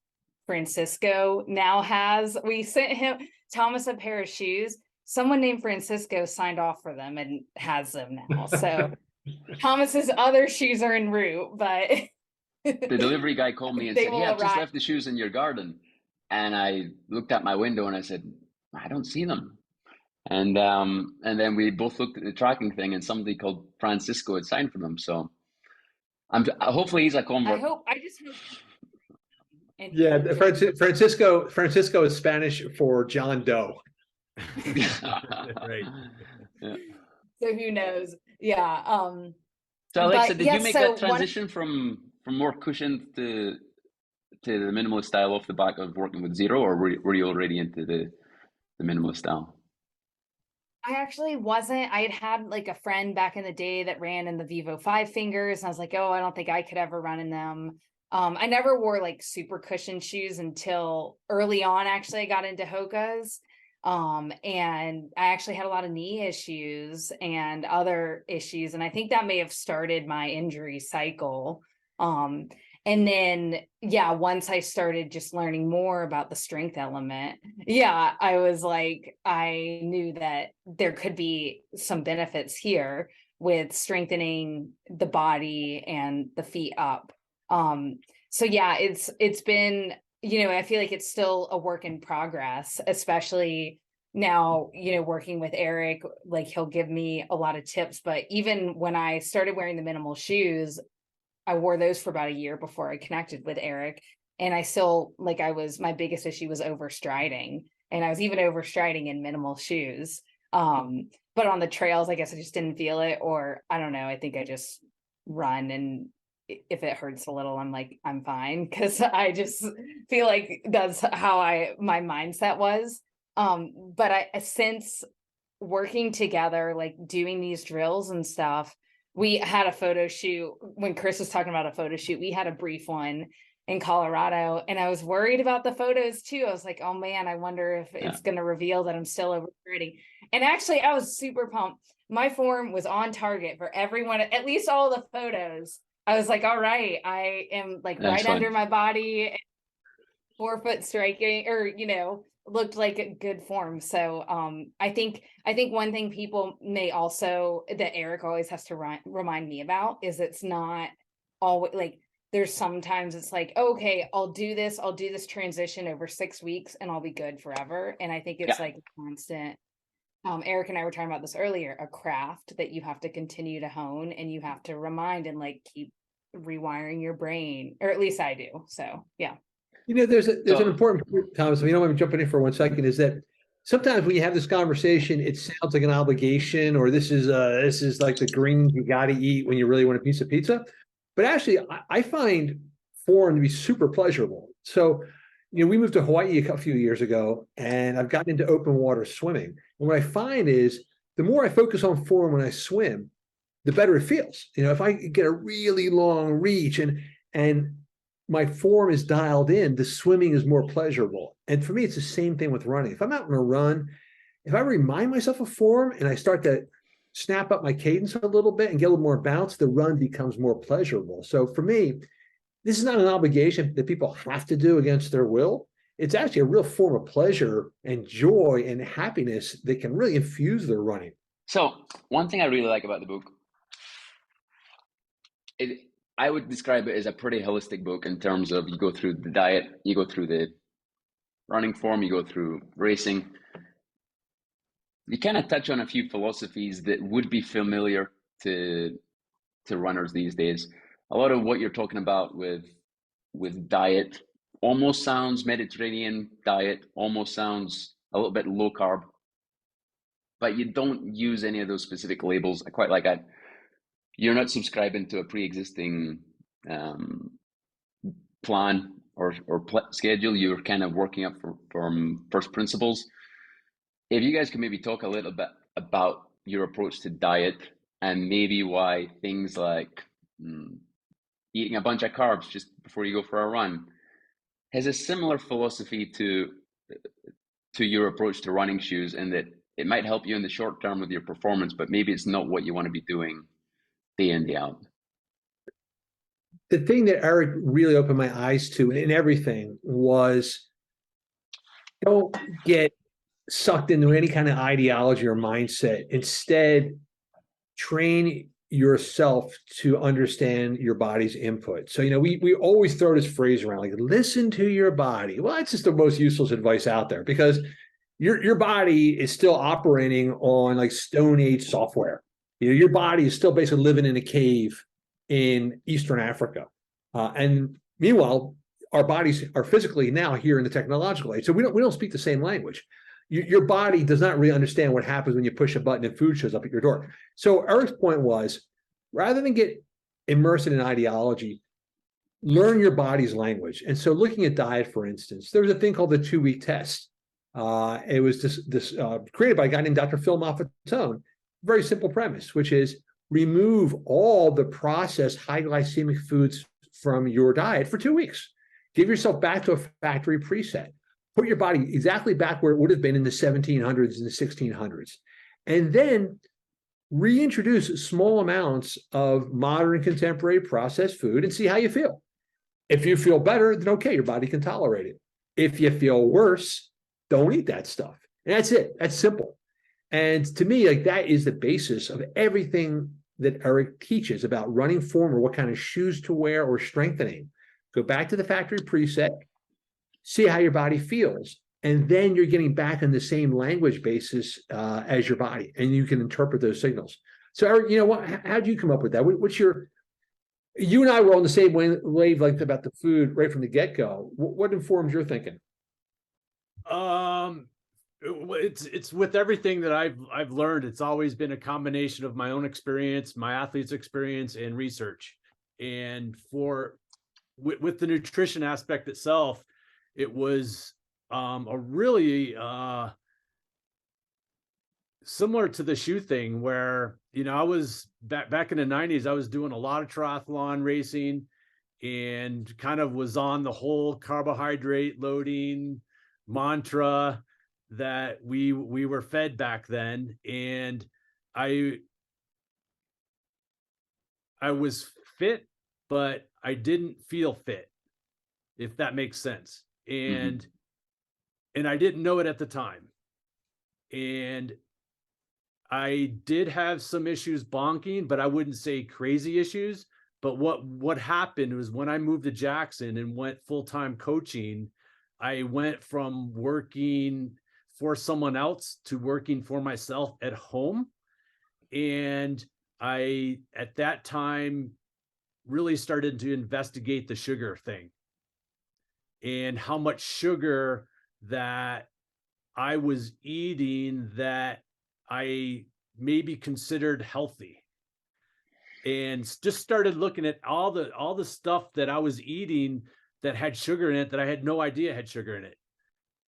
Francisco now has. We sent Thomas a pair of shoes. Someone named Francisco signed off for them and has them now. So Thomas's other shoes are en route, but the delivery guy called me and said, "Hey, I've just left the shoes in your garden." And I looked out my window and I said, "I don't see them." And then we both looked at the tracking thing, and somebody called Francisco had signed for them. So hopefully he's a convert. I just hope. Yeah, Francisco is Spanish for John Doe. Right. Yeah. So who knows? Yeah. So Alexa, did you make that transition from more cushioned to the minimalist style off the back of working with Xero, or were you already into the minimalist style? I actually wasn't. I had like a friend back in the day that ran in the Vivo 5 fingers, and I was like, oh, I don't think I could ever run in them. I never wore like super cushioned shoes until early on. Actually, I got into Hoka's. And I actually had a lot of knee issues and other issues. And I think that may have started my injury cycle. And then, yeah, once I started just learning more about the strength element, yeah, I was like, I knew that there could be some benefits here with strengthening the body and the feet up. So yeah, it's been, I feel like it's still a work in progress, especially now, working with Eric, like he'll give me a lot of tips. But even when I started wearing the minimal shoes, I wore those for about a year before I connected with Eric. And I still, my biggest issue was overstriding. And I was even overstriding in minimal shoes. But on the trails, I guess I just didn't feel it, or I don't know. I think I just run, and if it hurts a little, I'm like, I'm fine. Cause I just feel like that's how my mindset was. But since working together, like doing these drills and stuff, we had a photo shoot. When Chris was talking about a photo shoot, we had a brief one in Colorado, and I was worried about the photos too. I was like, oh man, I wonder if it's going to reveal that I'm still overstriding. And actually I was super pumped. My form was on target for everyone, at least all the photos. I was like, all right, I am like right under my body, forefoot striking, or, looked like a good form. So I think one thing people may also, that Eric always has to remind me about, is it's not always like, there's sometimes it's like, okay, I'll do this transition over 6 weeks and I'll be good forever. And I think it's like constant. Eric and I were talking about this earlier, a craft that you have to continue to hone, and you have to remind and like keep rewiring your brain, or at least I do. So yeah. There's an important point, Thomas, if you don't mind me jumping in for 1 second, is that sometimes when you have this conversation, it sounds like an obligation, or this is like the greens you got to eat when you really want a piece of pizza. But actually, I find form to be super pleasurable. So, we moved to Hawaii a few years ago, and I've gotten into open water swimming. And what I find is the more I focus on form when I swim, the better it feels. If I get a really long reach and my form is dialed in, the swimming is more pleasurable. And for me, it's the same thing with running. If I'm out on a run, if I remind myself of form and I start to snap up my cadence a little bit and get a little more bounce, the run becomes more pleasurable. So for me, this is not an obligation that people have to do against their will. It's actually a real form of pleasure and joy and happiness that can really infuse their running. So one thing I really like about the book, I would describe it as a pretty holistic book in terms of, you go through the diet, you go through the running form, you go through racing. You kind of touch on a few philosophies that would be familiar to runners these days. A lot of what you're talking about with diet almost sounds Mediterranean diet, almost sounds a little bit low carb, but you don't use any of those specific labels. I quite like that. You're not subscribing to a pre-existing plan or schedule. You're kind of working up from first principles. If you guys could maybe talk a little bit about your approach to diet and maybe why things like eating a bunch of carbs just before you go for a run has a similar philosophy to your approach to running shoes, and that it might help you in the short term with your performance, but maybe it's not what you want to be doing day in, day out. The thing that Eric really opened my eyes to in everything was, don't get sucked into any kind of ideology or mindset. Instead, train yourself to understand your body's input. So, we always throw this phrase around, like, listen to your body. Well, it's just the most useless advice out there, because your body is still operating on like Stone Age software. Your body is still basically living in a cave in Eastern Africa. And meanwhile, our bodies are physically now here in the technological age. So we don't speak the same language. Your body does not really understand what happens when you push a button and food shows up at your door. So Eric's point was, rather than get immersed in an ideology, learn your body's language. And so looking at diet, for instance, there was a thing called the 2-week test. It was this created by a guy named Dr. Phil Maffetone. Very simple premise, which is remove all the processed high glycemic foods from your diet for 2 weeks. Give yourself back to a factory preset. Put your body exactly back where it would have been in the 1700s and the 1600s. And then reintroduce small amounts of modern contemporary processed food and see how you feel. If you feel better, then okay, your body can tolerate it. If you feel worse, don't eat that stuff. And that's it. That's simple. And to me, like, that is the basis of everything that Eric teaches about running form, or what kind of shoes to wear, or strengthening. Go back to the factory preset, see how your body feels, and then you're getting back on the same language basis as your body, and you can interpret those signals. So, Eric, how do you come up with that? You and I were on the same wavelength about the food right from the get-go. What informs your thinking? It's with everything that I've learned. It's always been a combination of my own experience, my athlete's experience, and research. And with the nutrition aspect itself, it was a really similar to the shoe thing, where I was back in the 90s. I was doing a lot of triathlon racing, and kind of was on the whole carbohydrate loading mantra that we were fed back then. And I was fit, but I didn't feel fit, if that makes sense. And I didn't know it at the time. And I did have some issues bonking, but I wouldn't say crazy issues. But what happened was, when I moved to Jackson and went full-time coaching, I went from working for someone else to working for myself at home. And I, at that time, really started to investigate the sugar thing, and how much sugar that I was eating that I maybe considered healthy, and just started looking at all the stuff that I was eating that had sugar in it, that I had no idea had sugar in it.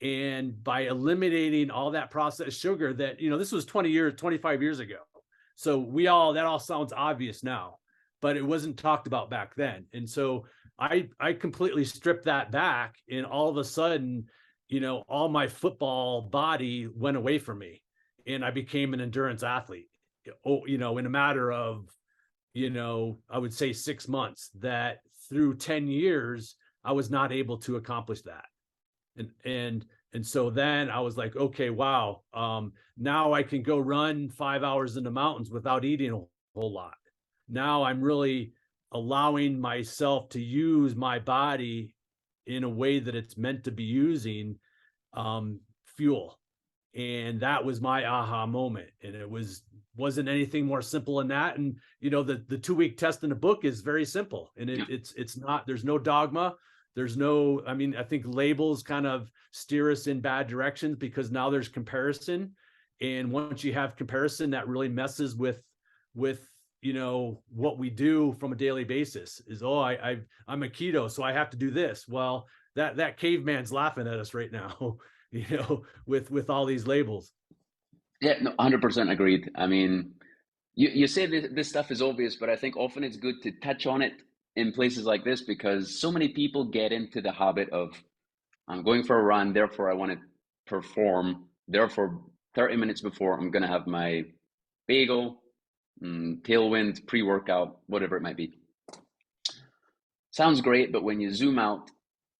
And by eliminating all that processed sugar, that, this was 25 years ago. So that all sounds obvious now, but it wasn't talked about back then. And so I completely stripped that back, and all of a sudden, all my football body went away from me, and I became an endurance athlete, in a matter of, I would say 6 months. That through 10 years, I was not able to accomplish that. And so then I was like, okay, wow. Now I can go run 5 hours in the mountains without eating a whole lot. Now I'm really allowing myself to use my body in a way that it's meant to be using fuel. And that was my aha moment. And it wasn't anything more simple than that. And, the 2-week test in the book is very simple. And it's not, there's no dogma. There's no, I think labels kind of steer us in bad directions, because now there's comparison. And once you have comparison, that really messes with you know, what we do from a daily basis is, oh, I'm a keto, so I have to do this. Well, that caveman's laughing at us right now, you know, with all these labels. Yeah, no, 100% agreed. I mean, you say this stuff is obvious, but I think often it's good to touch on it in places like this, because so many people get into the habit of, I'm going for a run, therefore I want to perform, therefore 30 minutes before I'm going to have my bagel, tailwind, pre-workout, whatever it might be. Sounds great, but when you zoom out,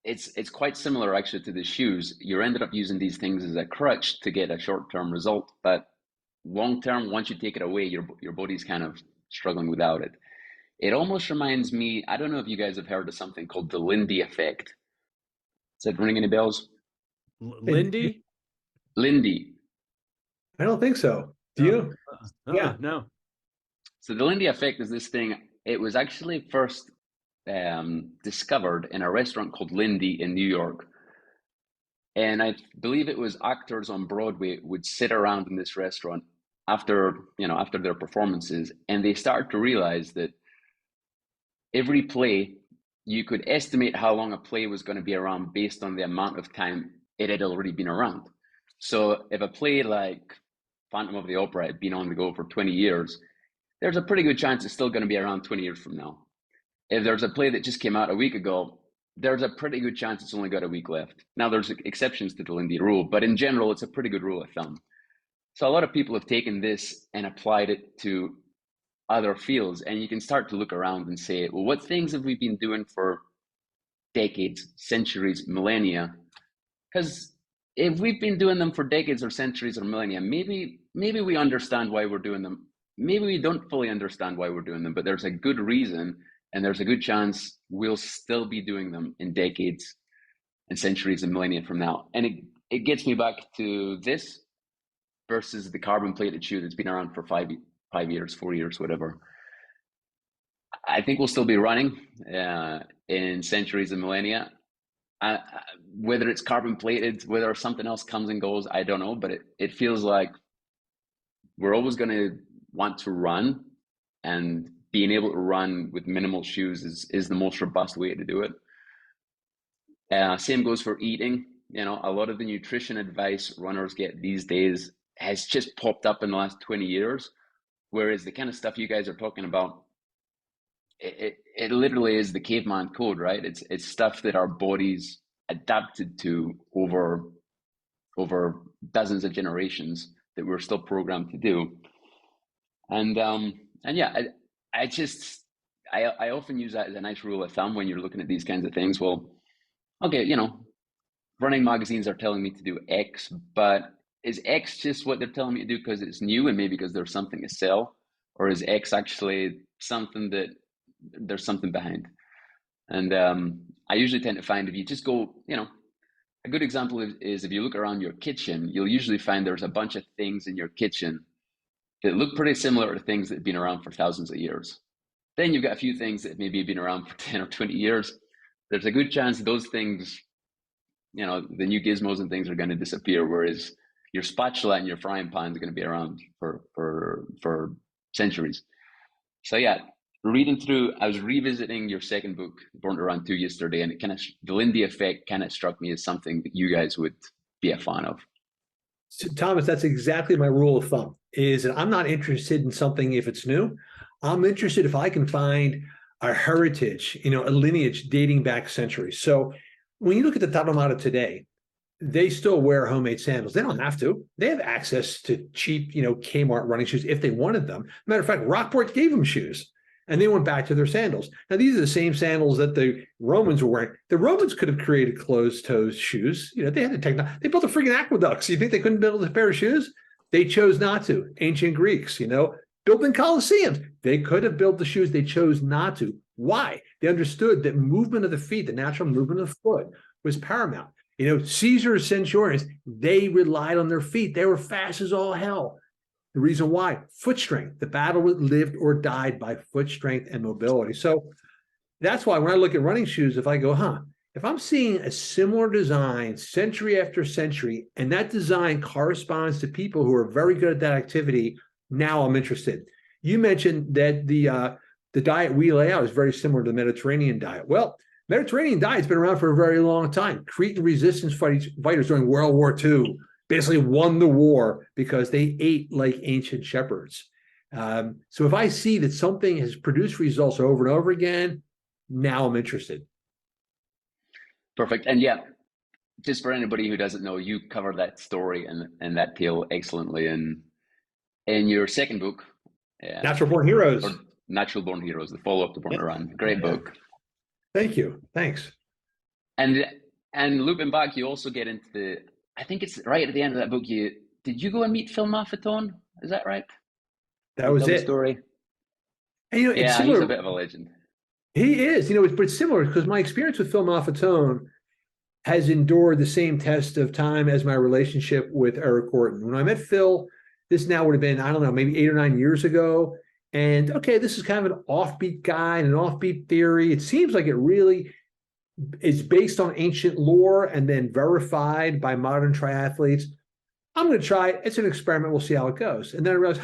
it's quite similar actually to the shoes. You ended up using these things as a crutch to get a short-term result, but long-term, once you take it away, your body's kind of struggling without it. It almost reminds me, I don't know if you guys have heard of something called the Lindy Effect. Does that ring any bells? Lindy? Lindy. I don't think so. Do you? Yeah. No. So the Lindy Effect is this thing. It was actually first discovered in a restaurant called Lindy in New York. And I believe it was actors on Broadway would sit around in this restaurant after their performances, and they started to realize that every play, you could estimate how long a play was going to be around based on the amount of time it had already been around. So if a play like Phantom of the Opera had been on the go for 20 years, there's a pretty good chance it's still going to be around 20 years from now. If there's a play that just came out a week ago, there's a pretty good chance it's only got a week left. Now, there's exceptions to the Lindy rule, but in general, it's a pretty good rule of thumb. So a lot of people have taken this and applied it to other fields, and you can start to look around and say, well, what things have we been doing for decades, centuries, millennia? Because if we've been doing them for decades or centuries or millennia, maybe we understand why we're doing them. Maybe we don't fully understand why we're doing them, but there's a good reason, and there's a good chance we'll still be doing them in decades and centuries and millennia from now. And it gets me back to this versus the carbon plated shoe that's been around for 5 years, 4 years, whatever. I think we'll still be running in centuries and millennia. Whether it's carbon plated, whether something else comes and goes, I don't know, but it feels like we're always going to want to run, and being able to run with minimal shoes is the most robust way to do it. Same goes for eating. You know, a lot of the nutrition advice runners get these days has just popped up in the last 20 years. Whereas the kind of stuff you guys are talking about, it literally is the caveman code, right? It's stuff that our bodies adapted to over dozens of generations that we're still programmed to do. And yeah, I often use that as a nice rule of thumb when you're looking at these kinds of things. Well, okay, you know, running magazines are telling me to do X, but is X just what they're telling me to do because it's new and maybe because there's something to sell? Or is X actually something that there's something behind? And I usually tend to find if you just go, you know, a good example is if you look around your kitchen, you'll usually find there's a bunch of things in your kitchen that look pretty similar to things that have been around for thousands of years. Then you've got a few things that maybe have been around for 10 or 20 years. There's a good chance those things, you know, the new gizmos and things are going to disappear, whereas your spatula and your frying pan is going to be around for centuries. So yeah, reading through, I was revisiting your second book, Born to Run 2, yesterday, and it kind of, the Lindy Effect kind of struck me as something that you guys would be a fan of. So, Thomas, that's exactly my rule of thumb, is that I'm not interested in something if it's new. I'm interested if I can find a heritage, you know, a lineage dating back centuries. So when you look at the Ultramarathon today, they still wear homemade sandals. They don't have to. They have access to cheap, you know, Kmart running shoes if they wanted them. Matter of fact, Rockport gave them shoes, and they went back to their sandals. Now, these are the same sandals that the Romans were wearing. The Romans could have created closed-toe shoes. You know, they had the technology. They built the freaking aqueducts. You think they couldn't build a pair of shoes? They chose not to. Ancient Greeks, you know, building Colosseums. They could have built the shoes. They chose not to. Why? They understood that movement of the feet, the natural movement of the foot, was paramount. You know, Caesar's centurions, they relied on their feet. They were fast as all hell. The reason why? Foot strength. The battle lived or died by foot strength and mobility. So that's why when I look at running shoes, if I go, if I'm seeing a similar design century after century, and that design corresponds to people who are very good at that activity, now I'm interested. You mentioned that the diet we lay out is very similar to the Mediterranean diet. Well, Mediterranean diet's been around for a very long time. Cretan resistance fighters during World War II basically won the war because they ate like ancient shepherds. So if I see that something has produced results over and over again, now I'm interested. Perfect. And yeah, just for anybody who doesn't know, you cover that story and that tale excellently in your second book, Natural Born Heroes. Or Natural Born Heroes, the follow-up to Born to Run. Great book. Thank you. Thanks. And looping back, you also get into I think it's right at the end of that book, did you go and meet Phil Maffetone? Is that right? That was it. Story. And, yeah, he's a bit of a legend. He is, but it's similar because my experience with Phil Maffetone has endured the same test of time as my relationship with Eric Orton. When I met Phil, this now would have been, I don't know, maybe 8 or 9 years ago. And okay, this is kind of an offbeat guy and an offbeat theory. It seems like it really is based on ancient lore and then verified by modern triathletes. I'm going to try it. It's an experiment. We'll see how it goes. And then I realized,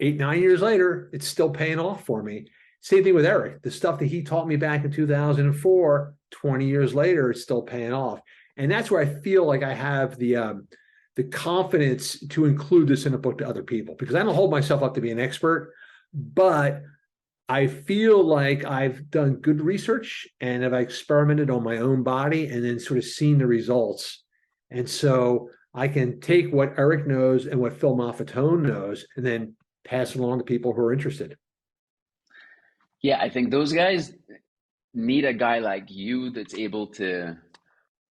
8, 9 years later, it's still paying off for me. Same thing with Eric. The stuff that he taught me back in 2004, 20 years later, it's still paying off. And that's where I feel like I have the confidence to include this in a book to other people, because I don't hold myself up to be an expert, but I feel like I've done good research and have experimented on my own body and then sort of seen the results. And so I can take what Eric knows and what Phil Maffetone knows and then pass it along to people who are interested. Yeah, I think those guys need a guy like you that's able to,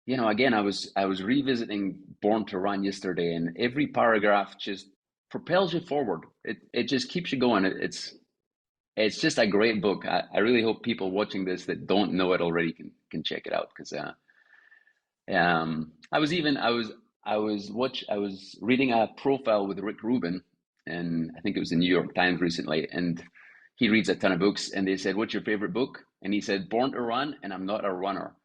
again, I was revisiting Born to Run yesterday, and every paragraph just propels you forward. It just keeps you going. It's just a great book. I really hope people watching this that don't know it already can check it out, because I was reading a profile with Rick Rubin, and I think it was the New York Times recently, and he reads a ton of books, and they said, "What's your favorite book?" And he said, "Born to Run," and I'm not a runner.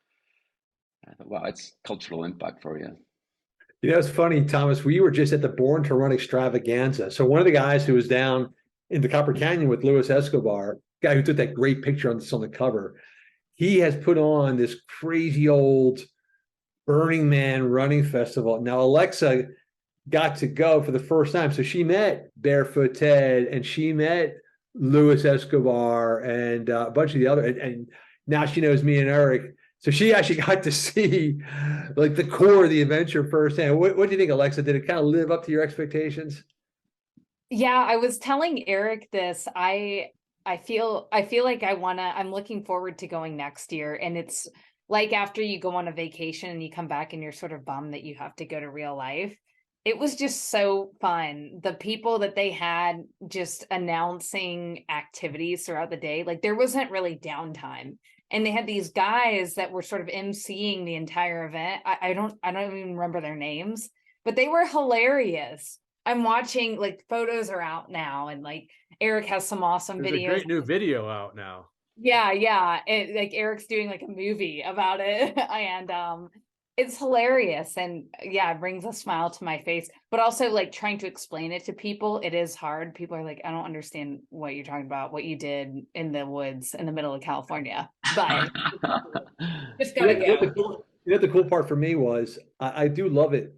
I thought, wow, it's cultural impact for you. It's funny, Thomas. We were just at the Born to Run Extravaganza. So one of the guys who was down in the Copper Canyon with Luis Escobar, guy who took that great picture on the cover, he has put on this crazy old Burning Man running festival. Now, Alexa got to go for the first time. So she met Barefoot Ted and she met Luis Escobar and a bunch of the other, and now she knows me and Eric. So she actually got to see like the core of the adventure firsthand. What do you think, Alexa? Did it kind of live up to your expectations? Yeah, I was telling Eric this. I feel like I'm looking forward to going next year. And it's like after you go on a vacation and you come back and you're sort of bummed that you have to go to real life. It was just so fun. The people that they had just announcing activities throughout the day, like there wasn't really downtime. And they had these guys that were sort of emceeing the entire event. I don't even remember their names, but they were hilarious. I'm watching, like, photos are out now, and like Eric has some awesome videos. There's a great new video out now. Yeah. Like Eric's doing like a movie about it, and it's hilarious, and yeah, it brings a smile to my face. But also, like, trying to explain it to people, it is hard. People are like, I don't understand what you're talking about, what you did in the woods in the middle of California. But just gotta go. The cool part for me was I do love it.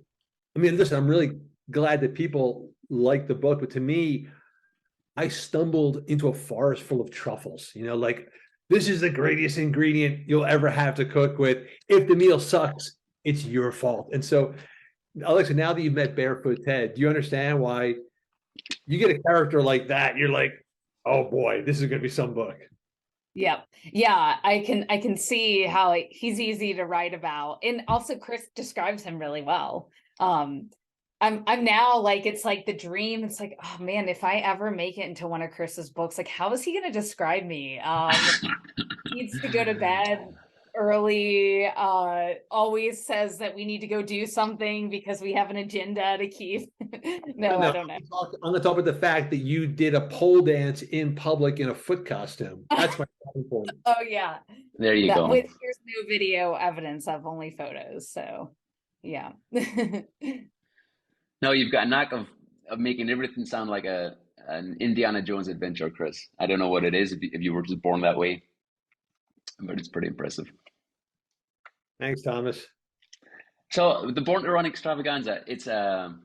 I mean, listen, I'm really glad that people like the book, but to me, I stumbled into a forest full of truffles. Like, this is the greatest ingredient you'll ever have to cook with. If the meal sucks, it's your fault. And so, Alexa, now that you've met Barefoot Ted, do you understand why you get a character like that? You're like, oh boy, this is going to be some book. Yep. Yeah, I can see how he's easy to write about. And also Chris describes him really well. I'm now like, it's like the dream. It's like, oh man, if I ever make it into one of Chris's books, like, how is he going to describe me? Needs to go to bed early, always says that we need to go do something because we have an agenda to keep. No, I don't know. I'm going to talk about the fact that you did a pole dance in public in a foot costume. That's my point. Oh yeah. There you go. There's no video evidence of, only photos. So yeah. No, you've got a knack of making everything sound like a an Indiana Jones adventure, Chris. I don't know what it is if you were just born that way, but it's pretty impressive. Thanks, Thomas. So the Born to Run Extravaganza, is it an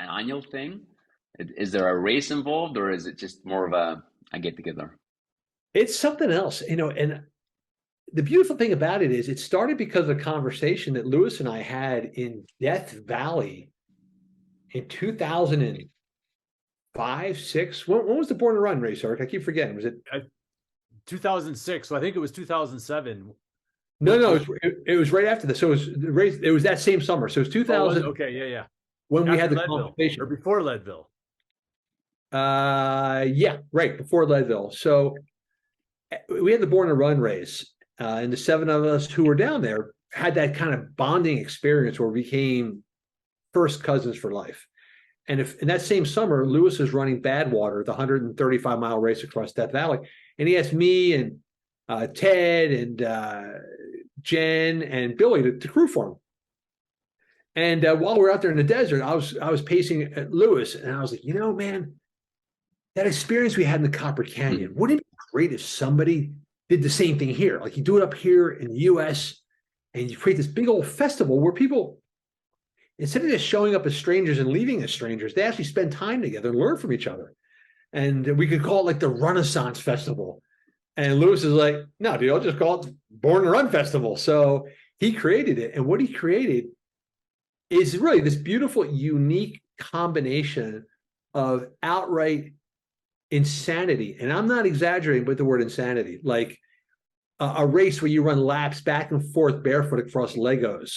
annual thing? Is there a race involved, or is it just more of a get together? It's something else, and the beautiful thing about it is it started because of a conversation that Lewis and I had in Death Valley in 2005, 6. When was the Born to Run race, Eric? I keep forgetting. Was it 2006? So I think it was 2007. No, it was right after this. So it was the race. It was that same summer. So it was 2000. Okay, yeah. When After we had the Leadville, conversation, or before Leadville. Yeah, right before Leadville. So we had the Born to Run race, and the 7 of us who were down there had that kind of bonding experience where we became first cousins for life. And if in that same summer, Lewis was running Badwater, the 135-mile race across Death Valley, and he asked me and Ted and Jen and Billy to crew for him. And while we were out there in the desert, I was pacing at Lewis, and I was like, man, that experience we had in the Copper Canyon, wouldn't it be great if somebody did the same thing here? Like you do it up here in the U.S. and you create this big old festival where people, instead of just showing up as strangers and leaving as strangers, they actually spend time together and learn from each other. And we could call it like the Renaissance Festival. And Lewis is like, no, dude, I'll just call it Born to Run Festival. So he created it. And what he created is really this beautiful, unique combination of outright insanity. And I'm not exaggerating with the word insanity, like a race where you run laps back and forth barefoot across Legos,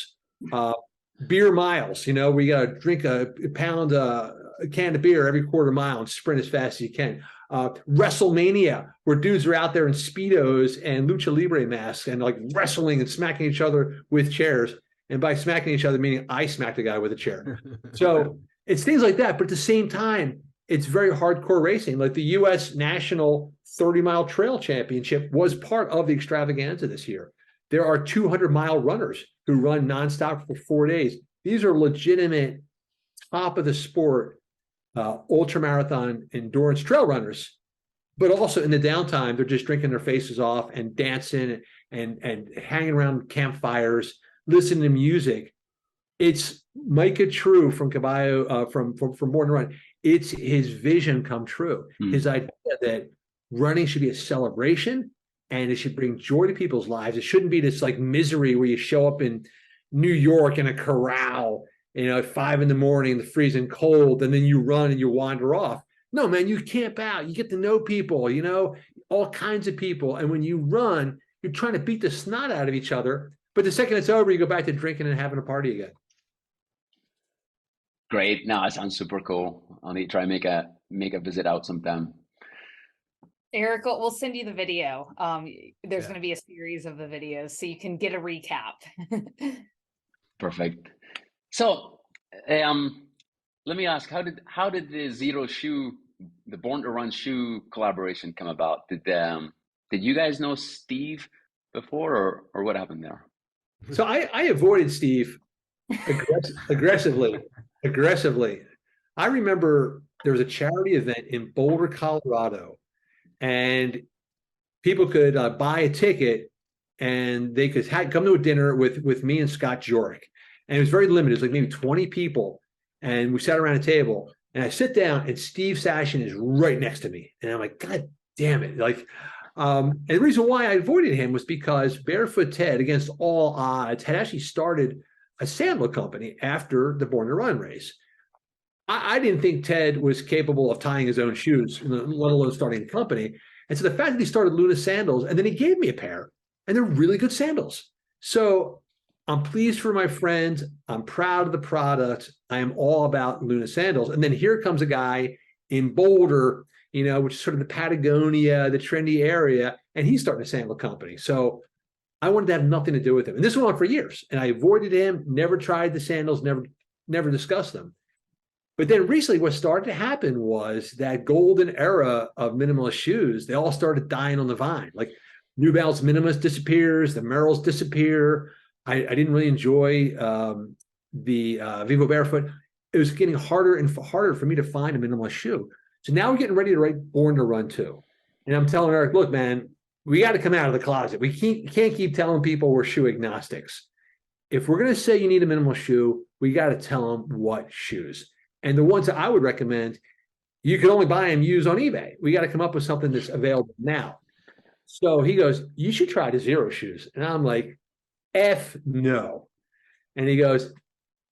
beer miles, where you got to drink a can of beer every quarter mile and sprint as fast as you can. WrestleMania, where dudes are out there in Speedos and lucha libre masks and like wrestling and smacking each other with chairs. And by smacking each other, meaning I smacked a guy with a chair. So it's things like that. But at the same time, it's very hardcore racing. Like the U.S. National 30-mile Trail Championship was part of the Extravaganza this year. There are 200-mile runners who run nonstop for 4 days. These are legitimate, top of the sport, ultramarathon endurance trail runners. But also in the downtime, they're just drinking their faces off and dancing and hanging around campfires, listening to music. It's Micah True from Caballo, from Born to Run. It's his vision come true. His idea that running should be a celebration and it should bring joy to people's lives. It shouldn't be this like misery where you show up in New York in a corral, at 5 a.m, the freezing cold, and then you run and you wander off. No, man, you camp out. You get to know people, all kinds of people. And when you run, you're trying to beat the snot out of each other. But the second it's over, you go back to drinking and having a party again. Great. No, it sounds super cool. I'll need to try and make a visit out sometime. Eric, we'll send you the video. There's going to be a series of the videos so you can get a recap. Perfect. So, let me ask, how did the Xero shoe, the Born to Run shoe collaboration come about? Did you guys know Steve before, or what happened there? So I avoided Steve aggressively. I remember there was a charity event in Boulder, Colorado, and people could buy a ticket and they could come to a dinner with me and Scott Jorick. And it was very limited. It was like maybe 20 people. And we sat around a table and I sit down and Steve Sashin is right next to me. And I'm like, God damn it. And the reason why I avoided him was because Barefoot Ted, against all odds, had actually started a sandal company after the Born to Run race. I didn't think Ted was capable of tying his own shoes, let alone starting a company. And so the fact that he started Luna sandals, and then he gave me a pair, and they're really good sandals. So I'm pleased for my friends. I'm proud of the product. I am all about Luna sandals. And then here comes a guy in Boulder, which is sort of the Patagonia, the trendy area, and he's starting a sandal company. So I wanted to have nothing to do with him. And this went on for years. And I avoided him, never tried the sandals, never discussed them. But then recently what started to happen was that golden era of minimalist shoes, they all started dying on the vine. Like New Balance Minimalist disappears, the Merrells disappear. I didn't really enjoy the Vivo Barefoot. it was getting harder and harder for me to find a minimalist shoe. So now we're getting ready to write Born to Run 2. And I'm telling Eric, look, man, we got to come out of the closet. We can't keep telling people we're shoe agnostics. If we're going to say you need a minimal shoe, we got to tell them what shoes. And the ones that I would recommend, you can only buy them used on eBay. We got to come up with something that's available now. So he goes, you should try the Xero shoes. And I'm like, F no. And he goes,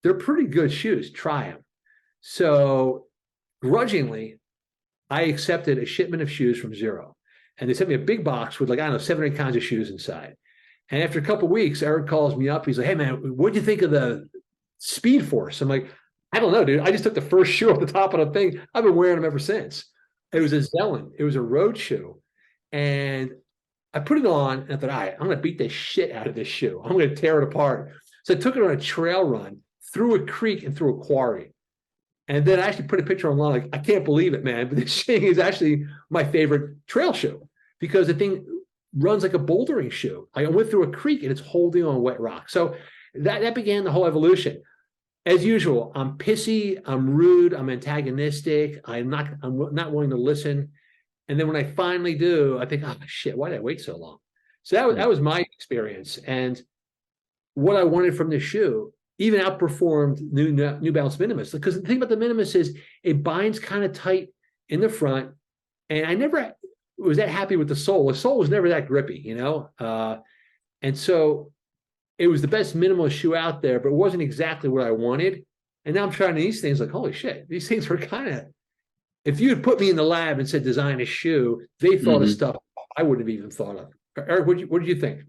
they're pretty good shoes. Try them. So grudgingly, I accepted a shipment of shoes from Xero. And they sent me a big box with, like, I don't know, 7 or 8 kinds of shoes inside. And after a couple of weeks, Eric calls me up. He's like, hey, man, what'd you think of the Speed Force? I'm like, I don't know, dude. I just took the first shoe off the top of the thing. I've been wearing them ever since. It was a Zelen. It was a road shoe. And I put it on and I thought, all right, I'm going to beat the shit out of this shoe. I'm going to tear it apart. So I took it on a trail run through a creek and through a quarry. And then I actually put a picture online. Like, I can't believe it, man. But this thing is actually my favorite trail shoe because the thing runs like a bouldering shoe. I went through a creek and it's holding on wet rock. So that began the whole evolution. As usual, I'm pissy, I'm rude, I'm antagonistic, I'm not willing to listen. And then when I finally do, I think, oh shit, why did I wait so long? So that was my experience. And what I wanted from this shoe even outperformed New Balance Minimalist. Because the thing about the Minimalist is it binds kind of tight in the front. And I never was that happy with the sole. The sole was never that grippy, you know? And so it was the best minimalist shoe out there, but it wasn't exactly what I wanted. And now I'm trying these things like, holy shit, these things were kind of, if you had put me in the lab and said, design a shoe, they thought of stuff I wouldn't have even thought of. Eric, what did you think?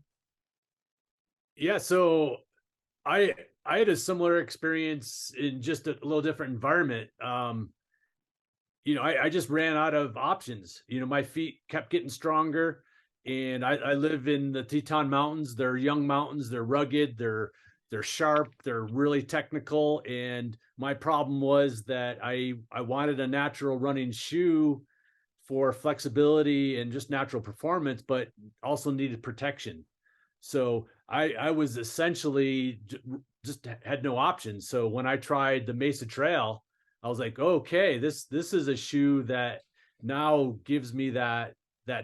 Yeah, so I had a similar experience in just a little different environment. You know, I just ran out of options. You know, my feet kept getting stronger, and I live in the Teton Mountains. They're young mountains. They're rugged. They're sharp. They're really technical. And my problem was that I wanted a natural running shoe for flexibility and just natural performance, but also needed protection. So I was essentially just had no options. So when I tried the Mesa Trail, I was like, okay, this is a shoe that now gives me that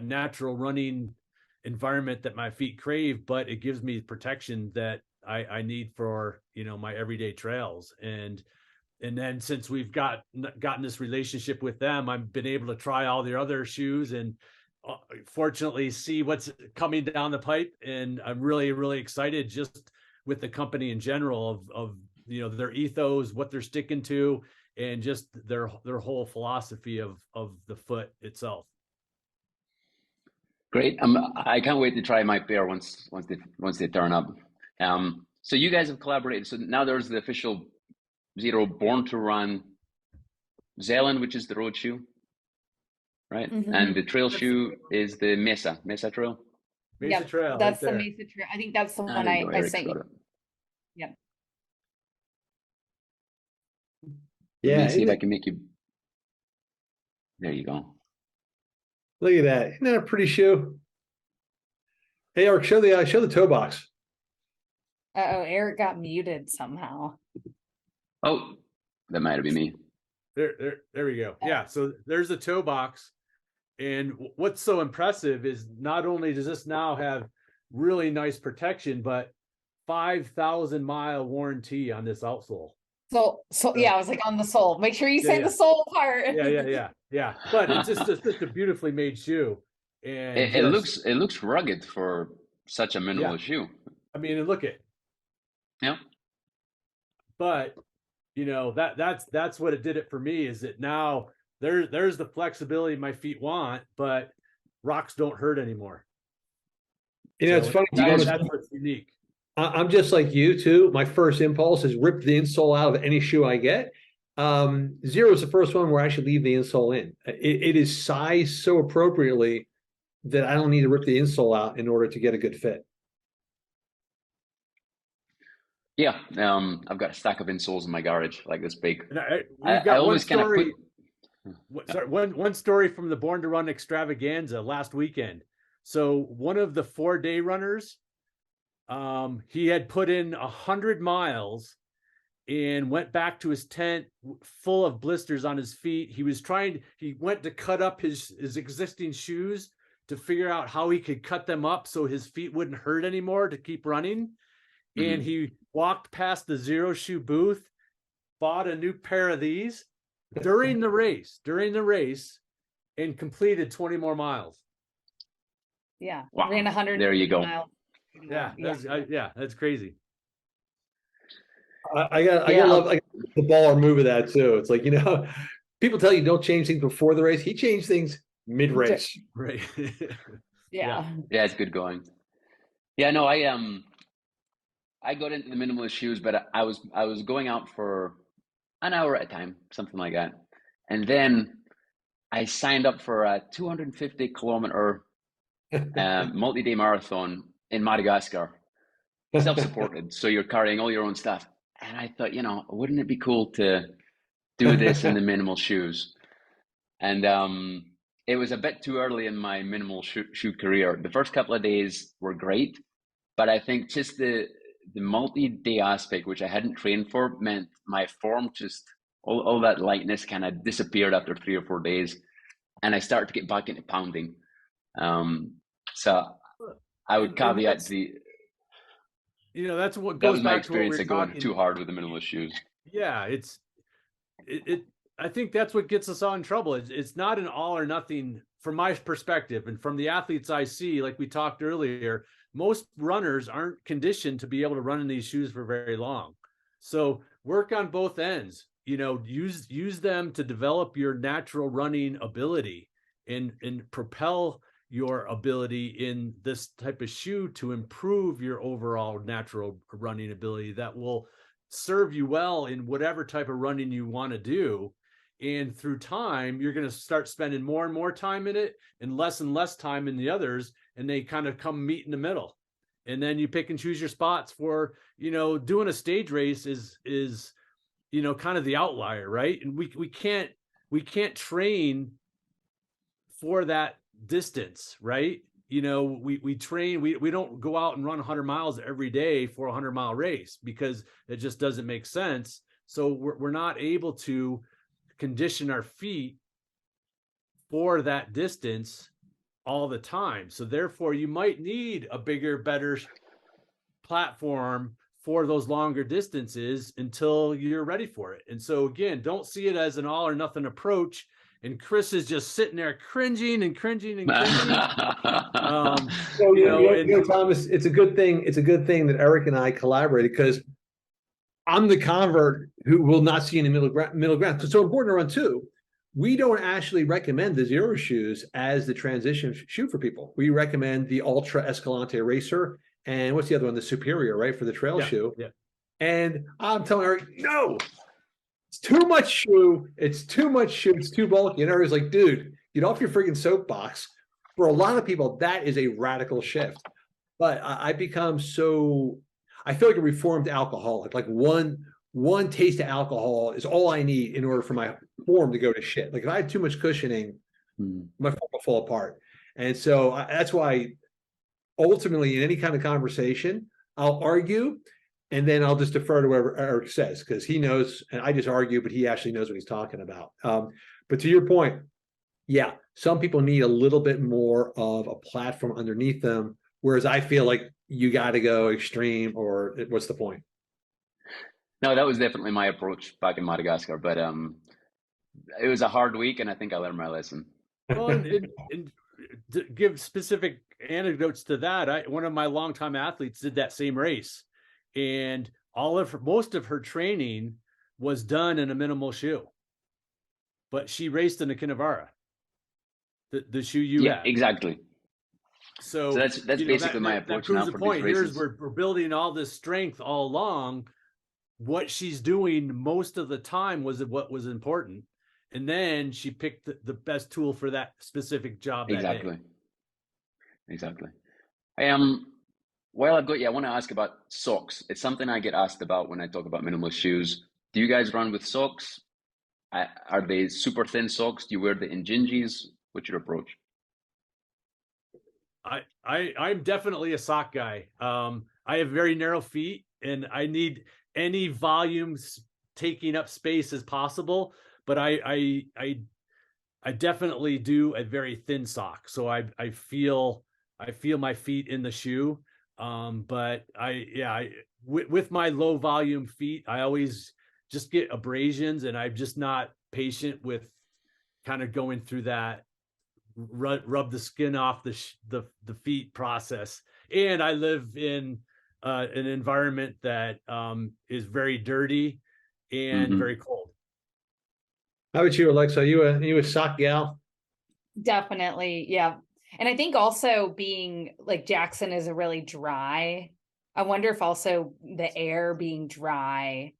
natural running environment that my feet crave, but it gives me protection that I need for, you know, my everyday trails. And then since we've gotten this relationship with them, I've been able to try all their other shoes and fortunately see what's coming down the pipe. And I'm really, really excited just with the company in general of you know, their ethos, what they're sticking to, and just their whole philosophy of the foot itself. Great. I can't wait to try my pair once they turn up. So you guys have collaborated. So now there's the official Xero Born to Run Zelen, which is the road shoe, right? And the trail shoe is the Mesa Trail. Mesa Trail. That's right the Mesa Trail. I think that's the one I sent you. Yeah. Let me see if I can make you. There you go. Look at that. Isn't that a pretty shoe? Hey, Eric, show the toe box. Uh-oh, Eric got muted somehow. Oh, that might have been me. There we go. Yeah, so there's the toe box. And what's so impressive is not only does this now have really nice protection, but 5,000-mile warranty on this outsole. So yeah, I was like, on the sole. Make sure you say the sole part. Yeah. But it's just a beautifully made shoe. And it looks rugged for such a minimalist shoe. I mean, and look at. Yeah. But you know, that's what it did it for me, is that now there's the flexibility my feet want, but rocks don't hurt anymore. You know, it's funny. That's what's unique. I'm just like you too. My first impulse is rip the insole out of any shoe I get. Xero is the first one where I should leave the insole in. It is sized so appropriately that I don't need to rip the insole out in order to get a good fit. Yeah, I've got a stack of insoles in my garage, like this big. I always kind of put. One story from the Born to Run Extravaganza last weekend. So one of the 4-day runners, he had put in 100 miles, and went back to his tent full of blisters on his feet. He went to cut up his existing shoes to figure out how he could cut them up so his feet wouldn't hurt anymore to keep running. Mm-hmm. And he walked past the Xero shoe booth, bought a new pair of these during the race, and completed 20 more miles. Yeah. Wow. Ran 100. There you go. miles. That's crazy. I gotta love the baller move of that too. It's like, people tell you don't change things before the race. He changed things mid-race. Right. Yeah. Yeah, it's good going. Yeah, no, I got into the minimalist shoes, but I was going out for an hour at a time, something like that. And then I signed up for a 250-kilometer multi-day marathon in Madagascar, self-supported. So you're carrying all your own stuff. And I thought, wouldn't it be cool to do this in the minimal shoes? And it was a bit too early in my minimal shoe career. The first couple of days were great, but I think just the multi-day aspect, which I hadn't trained for, meant my form just, all that lightness kind of disappeared after 3 or 4 days. And I started to get back into pounding. So I would caveat that's what that goes was my back experience to of going too hard with the minimalist shoes. Yeah, I think that's what gets us all in trouble. It's not an all or nothing from my perspective, and from the athletes I see, like we talked earlier, most runners aren't conditioned to be able to run in these shoes for very long. So work on both ends. Use them to develop your natural running ability and propel your ability in this type of shoe to improve your overall natural running ability that will serve you well in whatever type of running you want to do. And through time, you're going to start spending more and more time in it and less time in the others, and they kind of come meet in the middle. And then you pick and choose your spots for, doing a stage race is kind of the outlier, right? And we can't train for that distance, right? We train, we don't go out and run 100 miles every day for a 100-mile race because it just doesn't make sense. So we're not able to condition our feet for that distance all the time. So therefore you might need a bigger, better platform for those longer distances until you're ready for it. And so again, don't see it as an all or nothing approach. And Chris is just sitting there cringing. Thomas, it's a good thing. It's a good thing that Eric and I collaborated, because I'm the convert who will not see any middle ground. So it's so important to run too. We don't actually recommend the Xero shoes as the transition shoe for people. We recommend the Ultra Escalante Racer, and what's the other one? The Superior, right, for the trail shoe. Yeah. And I'm telling Eric, no, it's too much shoe. It's too much shoe. It's too bulky. And Eric's like, dude, get off your freaking soapbox. For a lot of people, that is a radical shift. But I become so, I feel like a reformed alcoholic. Like one taste of alcohol is all I need in order for my form to go to shit. Like if I had too much cushioning, my form will fall apart. And so that's why ultimately in any kind of conversation, I'll argue, and then I'll just defer to whatever Eric says, because he knows, and I just argue, but he actually knows what he's talking about. But to your point, yeah, some people need a little bit more of a platform underneath them, whereas I feel like you got to go extreme, or what's the point? No, that was definitely my approach back in Madagascar, but it was a hard week, and I think I learned my lesson. Well, and to give specific anecdotes to that, one of my longtime athletes did that same race, and most of her training was done in a minimal shoe, but she raced in a Kinevara, the shoe you have. Exactly. So that's basically my approach now for these races. Here's we're building all this strength all along. What she's doing most of the time was what was important, and then she picked the best tool for that specific job. Exactly. While I've got you, I want to ask about socks. It's something I get asked about when I talk about minimalist shoes. Do you guys run with socks? Are they super thin socks? Do you wear the Injinjis? What's your approach? I'm definitely a sock guy. I have very narrow feet, and I need any volumes taking up space as possible, but I definitely do a very thin sock. So I feel my feet in the shoe. But with my low volume feet, I always just get abrasions, and I'm just not patient with kind of going through that rub the skin off the feet process. And I live in an environment that is very dirty and very cold. How about you, Alexa? Are you a sock gal? Definitely, yeah. And I think also being like Jackson is a really dry. I wonder if also the air being dry,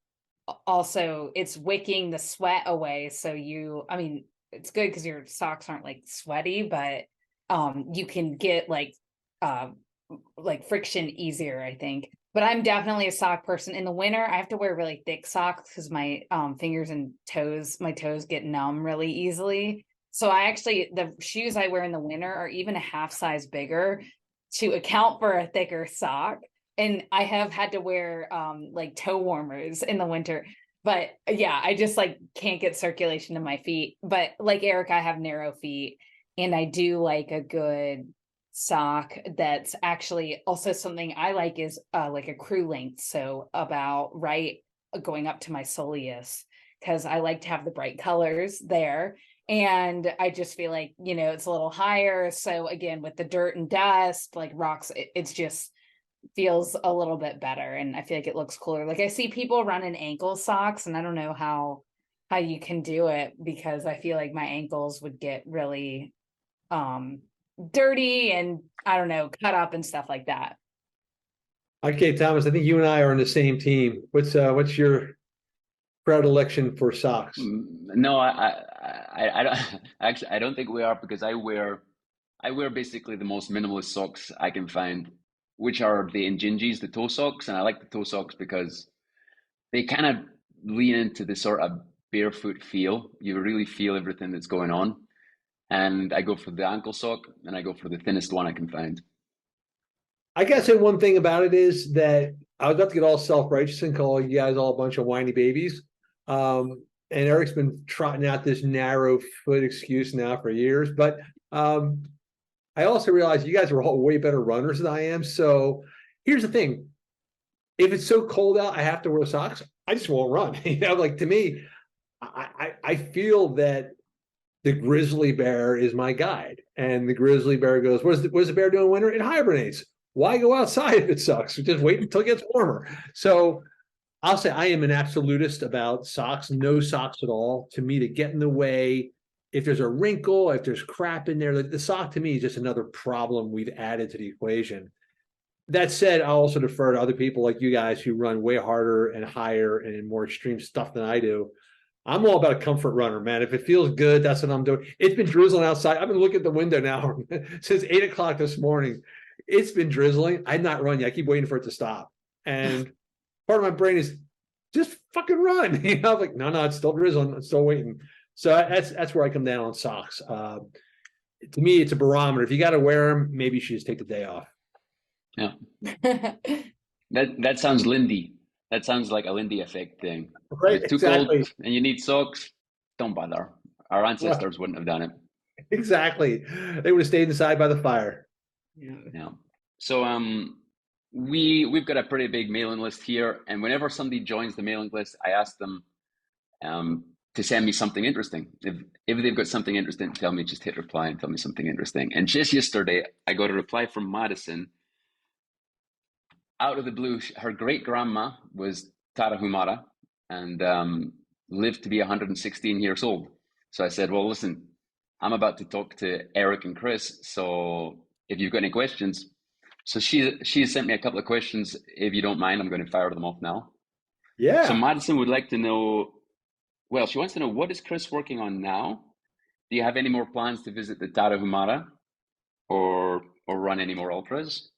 also it's wicking the sweat away. So I mean, it's good because your socks aren't like sweaty, but you can get like friction easier, I think. But I'm definitely a sock person. In the winter, I have to wear really thick socks because my fingers and my toes get numb really easily. So the shoes I wear in the winter are even a half size bigger to account for a thicker sock. And I have had to wear like toe warmers in the winter. But yeah, I just like can't get circulation to my feet. But like Eric, I have narrow feet, and I do like a good sock that's actually also something I like is like a crew length. So about right going up to my soleus, because I like to have the bright colors there. And I just feel like, it's a little higher. So again, with the dirt and dust, like rocks, it's just feels a little bit better. And I feel like it looks cooler. Like I see people running ankle socks, and I don't know how you can do it, because I feel like my ankles would get really dirty and I don't know, cut up and stuff like that. Okay, Thomas, I think you and I are on the same team. What's your predilection for socks? No, I don't actually. I don't think we are, because I wear basically the most minimalist socks I can find, which are the Injinjis, the toe socks, and I like the toe socks because they kind of lean into the sort of barefoot feel. You really feel everything that's going on. And I go for the ankle sock, and I go for the thinnest one I can find. I gotta say one thing about it is that I was about to get all self-righteous and call you guys all a bunch of whiny babies. And Eric's been trotting out this narrow foot excuse now for years. But I also realize you guys are all way better runners than I am. So here's the thing. If it's so cold out, I have to wear socks, I just won't run. Like to me, I feel that the grizzly bear is my guide. And the grizzly bear goes, what does the bear do in winter? It hibernates. Why go outside if it sucks? Just wait until it gets warmer. So I'll say I am an absolutist about socks. No socks at all. To me, to get in the way, if there's a wrinkle, if there's crap in there, like the sock to me is just another problem we've added to the equation. That said, I'll also defer to other people like you guys who run way harder and higher and more extreme stuff than I do. I'm all about a comfort runner, man. If it feels good, that's what I'm doing. It's been drizzling outside. I've been looking at the window now since 8 o'clock this morning. It's been drizzling. I'm not running. I keep waiting for it to stop. And part of my brain is just fucking run. I'm like, no, it's still drizzling. I'm still waiting. So that's where I come down on socks. To me, it's a barometer. If you got to wear them, maybe you should just take the day off. Yeah. That sounds Lindy. That sounds like a Lindy Effect thing. Right, it's too exactly. cold and you need socks, don't bother. Our ancestors wouldn't have done it. Exactly. They would have stayed inside by the fire. Yeah. So we've got a pretty big mailing list here, and whenever somebody joins the mailing list, I ask them to send me something interesting. If they've got something interesting to tell me, just hit reply and tell me something interesting. And just yesterday, I got a reply from Madison. Out of the blue, her great grandma was Tarahumara and lived to be 116 years old. So I said, well, listen, I'm about to talk to Eric and Chris. So if you've got any questions, so she sent me a couple of questions. If you don't mind, I'm going to fire them off now. Yeah. So Madison would like to know, well, she wants to know, what is Chris working on now? Do you have any more plans to visit the Tarahumara or run any more ultras?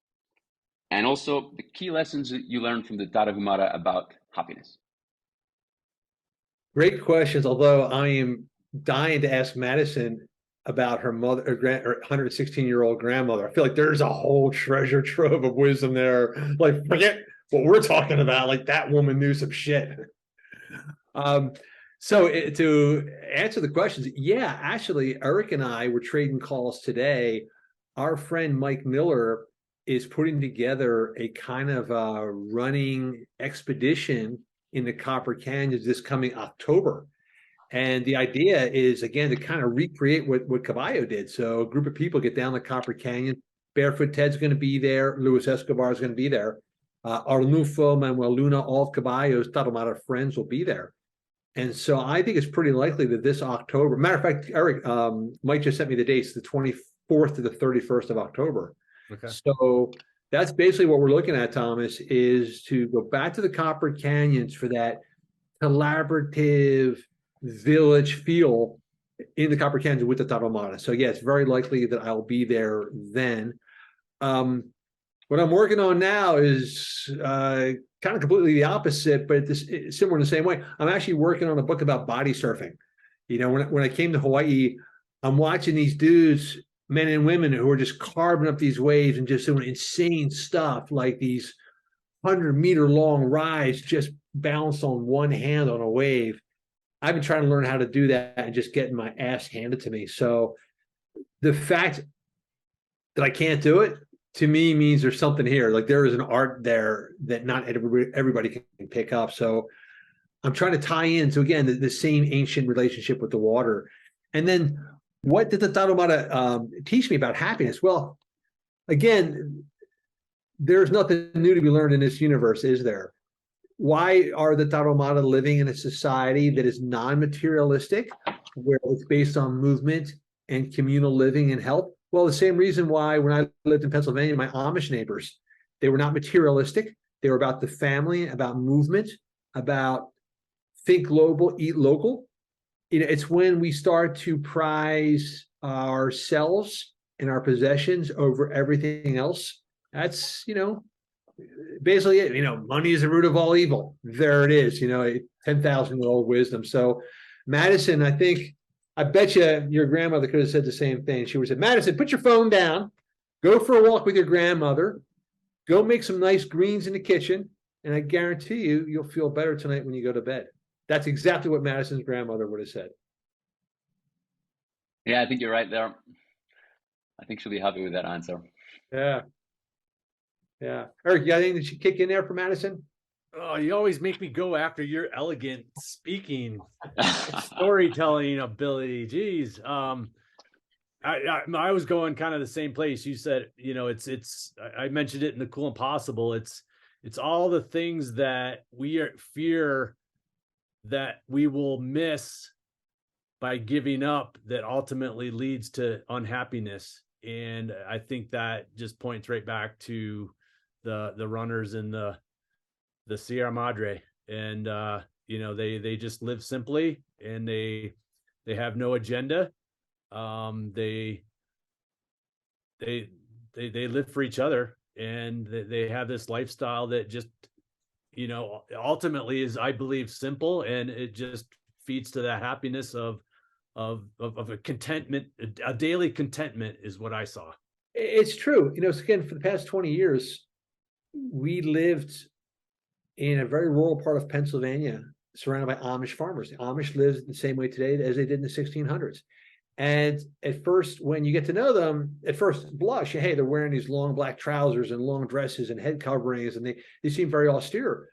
And also the key lessons that you learned from the Tarahumara about happiness. Great questions. Although I am dying to ask Madison about her mother, her 116-year-old grandmother. I feel like there's a whole treasure trove of wisdom there. Like what we're talking about. Like that woman knew some shit. To answer the questions, yeah, actually, Eric and I were trading calls today. Our friend Mike Miller is putting together a kind of running expedition in the Copper Canyons this coming October. And the idea is, again, to kind of recreate what Caballo did. So a group of people get down the Copper Canyon. Barefoot Ted's going to be there. Luis Escobar is going to be there. Arnulfo, Manuel Luna, all of Caballo's Tarahumara friends will be there. And so I think it's pretty likely that this October, matter of fact, Eric, Mike just sent me the dates, the 24th to the 31st of October. Okay. So that's basically what we're looking at, Thomas, is to go back to the Copper Canyons for that collaborative village feel in the Copper Canyons with the Tarahumara. So yeah, it's very likely that I'll be there then. What I'm working on now is kind of completely the opposite, but it's similar in the same way. I'm actually working on a book about body surfing. You know, when I came to Hawaii, I'm watching these dudes, men and women, who are just carving up these waves and just doing insane stuff, like these 100-meter long rides, just balanced on one hand on a wave. I've been trying to learn how to do that and just getting my ass handed to me. So the fact that I can't do it, to me, means there's something here. Like there is an art there that not everybody can pick up. So I'm trying to tie in. So again, the same ancient relationship with the water. And then what did the Tarahumara teach me about happiness? Well, again, there's nothing new to be learned in this universe, is there? Why are the Tarahumara living in a society that is non-materialistic, where it's based on movement and communal living and health? Well, the same reason why when I lived in Pennsylvania, my Amish neighbors, they were not materialistic. They were about the family, about movement, about think global, eat local. You know, it's when we start to prize ourselves and our possessions over everything else. That's, you know, basically it. You know, money is the root of all evil. There it is, you know, 10,000-year-old wisdom. So Madison, I bet you your grandmother could have said the same thing. She would have said, Madison, put your phone down, go for a walk with your grandmother, go make some nice greens in the kitchen, and I guarantee you'll feel better tonight when you go to bed. That's exactly what Madison's grandmother would have said. Yeah, I think you're right there. I think she'll be happy with that answer. Yeah. Yeah. Eric, you got anything that should kick in there for Madison? Oh, you always make me go after your elegant speaking, storytelling ability. Geez. I was going kind of the same place. You said, you know, I mentioned it in the Cool Impossible. It's all the things that we fear that we will miss by giving up that ultimately leads to unhappiness. And I think that just points right back to the runners in the Sierra Madre, and you know, they just live simply, and they have no agenda. They live for each other, and they have this lifestyle that just, you know, ultimately is, I believe, simple, and it just feeds to that happiness of a contentment, a daily contentment is what I saw. It's true. You know, so again, for the past 20 years, we lived in a very rural part of Pennsylvania, surrounded by Amish farmers. The Amish live the same way today as they did in the 1600s. And at first, when you get to know them, at first blush, hey, they're wearing these long black trousers and long dresses and head coverings, and they seem very austere.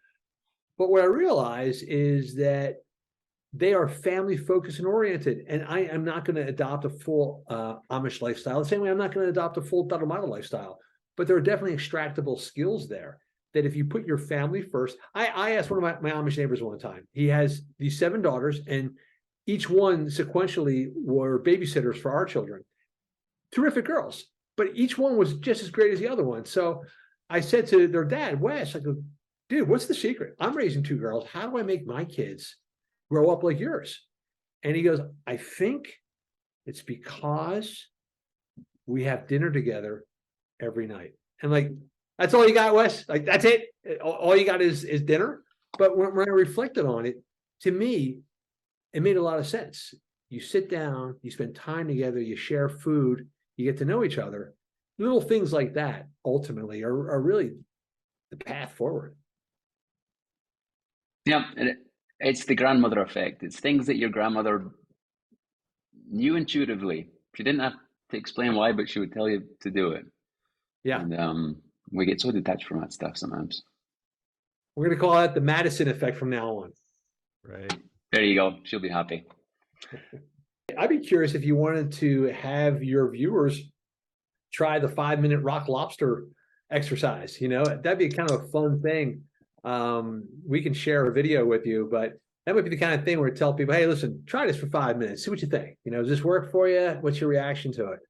But what I realize is that they are family focused and oriented. And I am not going to adopt a full Amish lifestyle. The same way I'm not going to adopt a full Tarahumara lifestyle. But there are definitely extractable skills there that if you put your family first. I asked one of my Amish neighbors one time. He has these 7 daughters, and each one sequentially were babysitters for our children. Terrific girls, but each one was just as great as the other one. So I said to their dad, Wes, I go, dude, what's the secret? I'm raising 2 girls. How do I make my kids grow up like yours? And he goes, I think it's because we have dinner together every night. And like, that's all you got, Wes? Like, that's it? All you got is dinner? But when I reflected on it, to me, it made a lot of sense. You sit down, you spend time together, you share food, you get to know each other. Little things like that ultimately are really the path forward. Yeah, it's the grandmother effect. It's things that your grandmother knew intuitively. She didn't have to explain why, but she would tell you to do it. Yeah. And we get so detached from that stuff sometimes. We're going to call that the Madison effect from now on. Right. There you go. She'll be happy. I'd be curious if you wanted to have your viewers try the 5-minute rock lobster exercise. You know, that'd be kind of a fun thing. We can share a video with you, but that would be the kind of thing where we tell people, hey, listen, try this for 5 minutes. See what you think. You know, does this work for you? What's your reaction to it?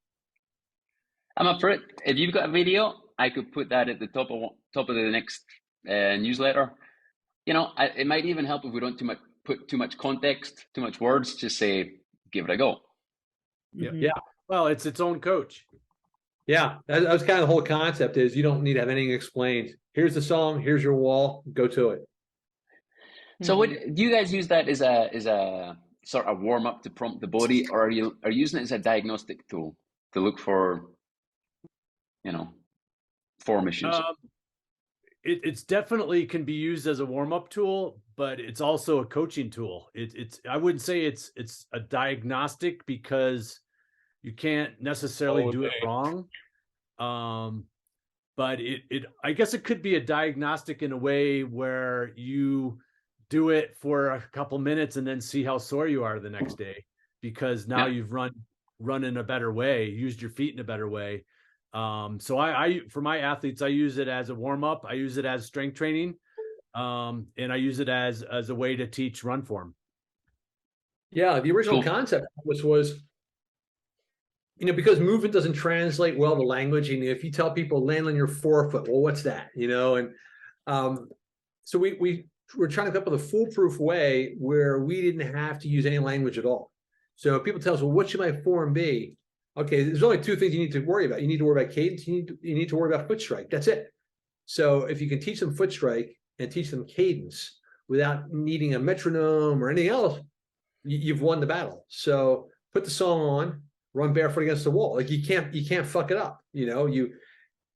I'm up for it. If you've got a video, I could put that at the top of the next newsletter. You know, it might even help if we don't put too much context, too much words. Just say, give it a go. Yeah. Well, it's its own coach. Yeah, that was kind of the whole concept is you don't need to have anything explained. Here's the song, here's your wall, go to it. So what, do you guys use that as a sort of warm up to prompt the body, or are you using it as a diagnostic tool to look for, you know, form issues? It's definitely can be used as a warm up tool, but it's also a coaching tool. It's I wouldn't say it's a diagnostic because you can't necessarily do it wrong. But I guess it could be a diagnostic in a way where you do it for a couple minutes and then see how sore you are the next day, because now you've run in a better way, used your feet in a better way. So I for my athletes, I use it as a warm up. I use it as strength training. And I use it as a way to teach run form. Yeah, the original concept was, you know, because movement doesn't translate well to language. And if you tell people land on your forefoot, well, what's that? You know, and so we're trying to come up with a foolproof way where we didn't have to use any language at all. So if people tell us, well, what should my form be? Okay, there's only two things you need to worry about. You need to worry about cadence. You need to worry about foot strike. That's it. So if you can teach them foot strike and teach them cadence without needing a metronome or anything else, you've won the battle. So put the song on, run barefoot against the wall. Like you can't fuck it up. You know,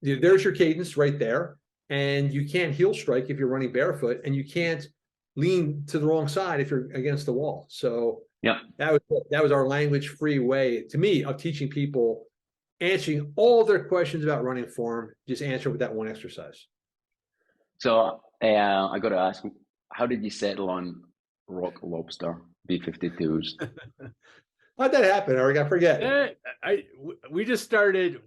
there's your cadence right there, and you can't heel strike if you're running barefoot, and you can't lean to the wrong side if you're against the wall. So yeah, that was our language-free way to me of teaching people, answering all their questions about running form. Just answer with that one exercise. So I got to ask, how did you settle on Rock Lobster B52s? How'd that happen, Eric? I forget. We just started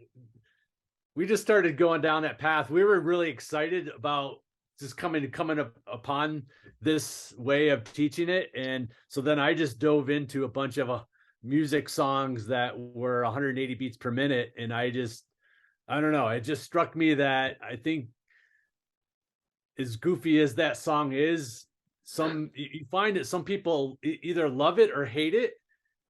going down that path. We were really excited about just coming upon this way of teaching it, and so then I just dove into a bunch of music songs that were 180 beats per minute, and I don't know, it just struck me that I think, as goofy as that song is, you find that some people either love it or hate it,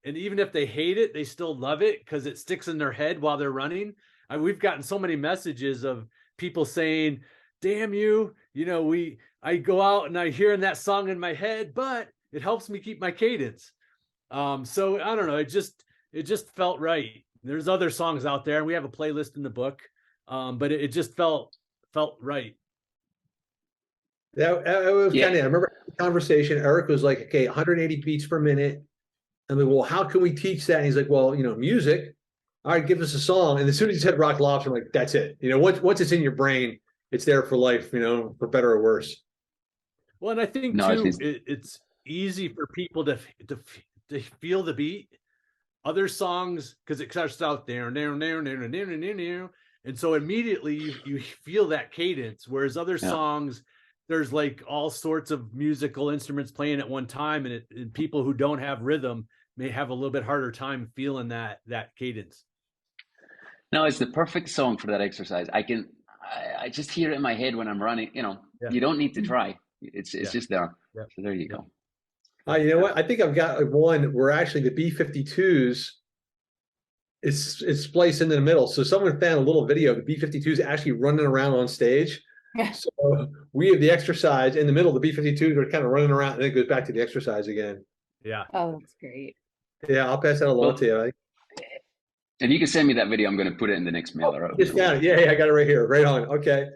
and even if they hate it, they still love it because it sticks in their head while they're running. We've gotten so many messages of people saying, damn you, you know, I go out and I hear that song in my head, but it helps me keep my cadence. So I don't know, it just felt right. There's other songs out there, and we have a playlist in the book, but it just felt right. That was kind of, I remember the conversation. Eric was like, okay, 180 beats per minute. I'm like, well, how can we teach that? And he's like, well, you know, music. All right, give us a song. And as soon as he said Rock Lobster, I'm like, that's it. You know, once it's in your brain, it's there for life, you know, for better or worse. Well, and I think too, it's easy for people to feel the beat. Other songs, because it starts out there, and so immediately you feel that cadence. Whereas other songs, there's like all sorts of musical instruments playing at one time, and people who don't have rhythm may have a little bit harder time feeling that cadence. No, it's the perfect song for that exercise. I just hear it in my head when I'm running. You know, you don't need to try. It's just there. Yeah. So there you go. You know what? I think I've got one where actually the B52s is spliced into the middle. So someone found a little video of the B52s actually running around on stage. So we have the exercise in the middle. The B52s are kind of running around, and then it goes back to the exercise again. Yeah. Oh, that's great. Yeah, I'll pass that along to you. If you can send me that video, I'm going to put it in the next mailer. Just got it. Yeah, I got it right here. Right on. Okay.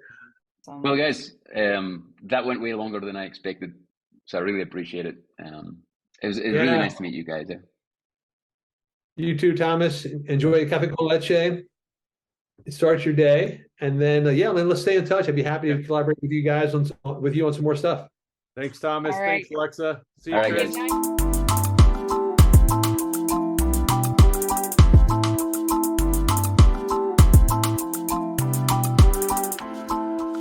Well, guys, that went way longer than I expected. So I really appreciate it. It was really nice to meet you guys. You too, Thomas. Enjoy a cafe con leche. Start your day, and then let's stay in touch. I'd be happy to collaborate with you guys on some more stuff. Thanks, Thomas. All right. Thanks, Alexa. See you. All right, Chris. guys.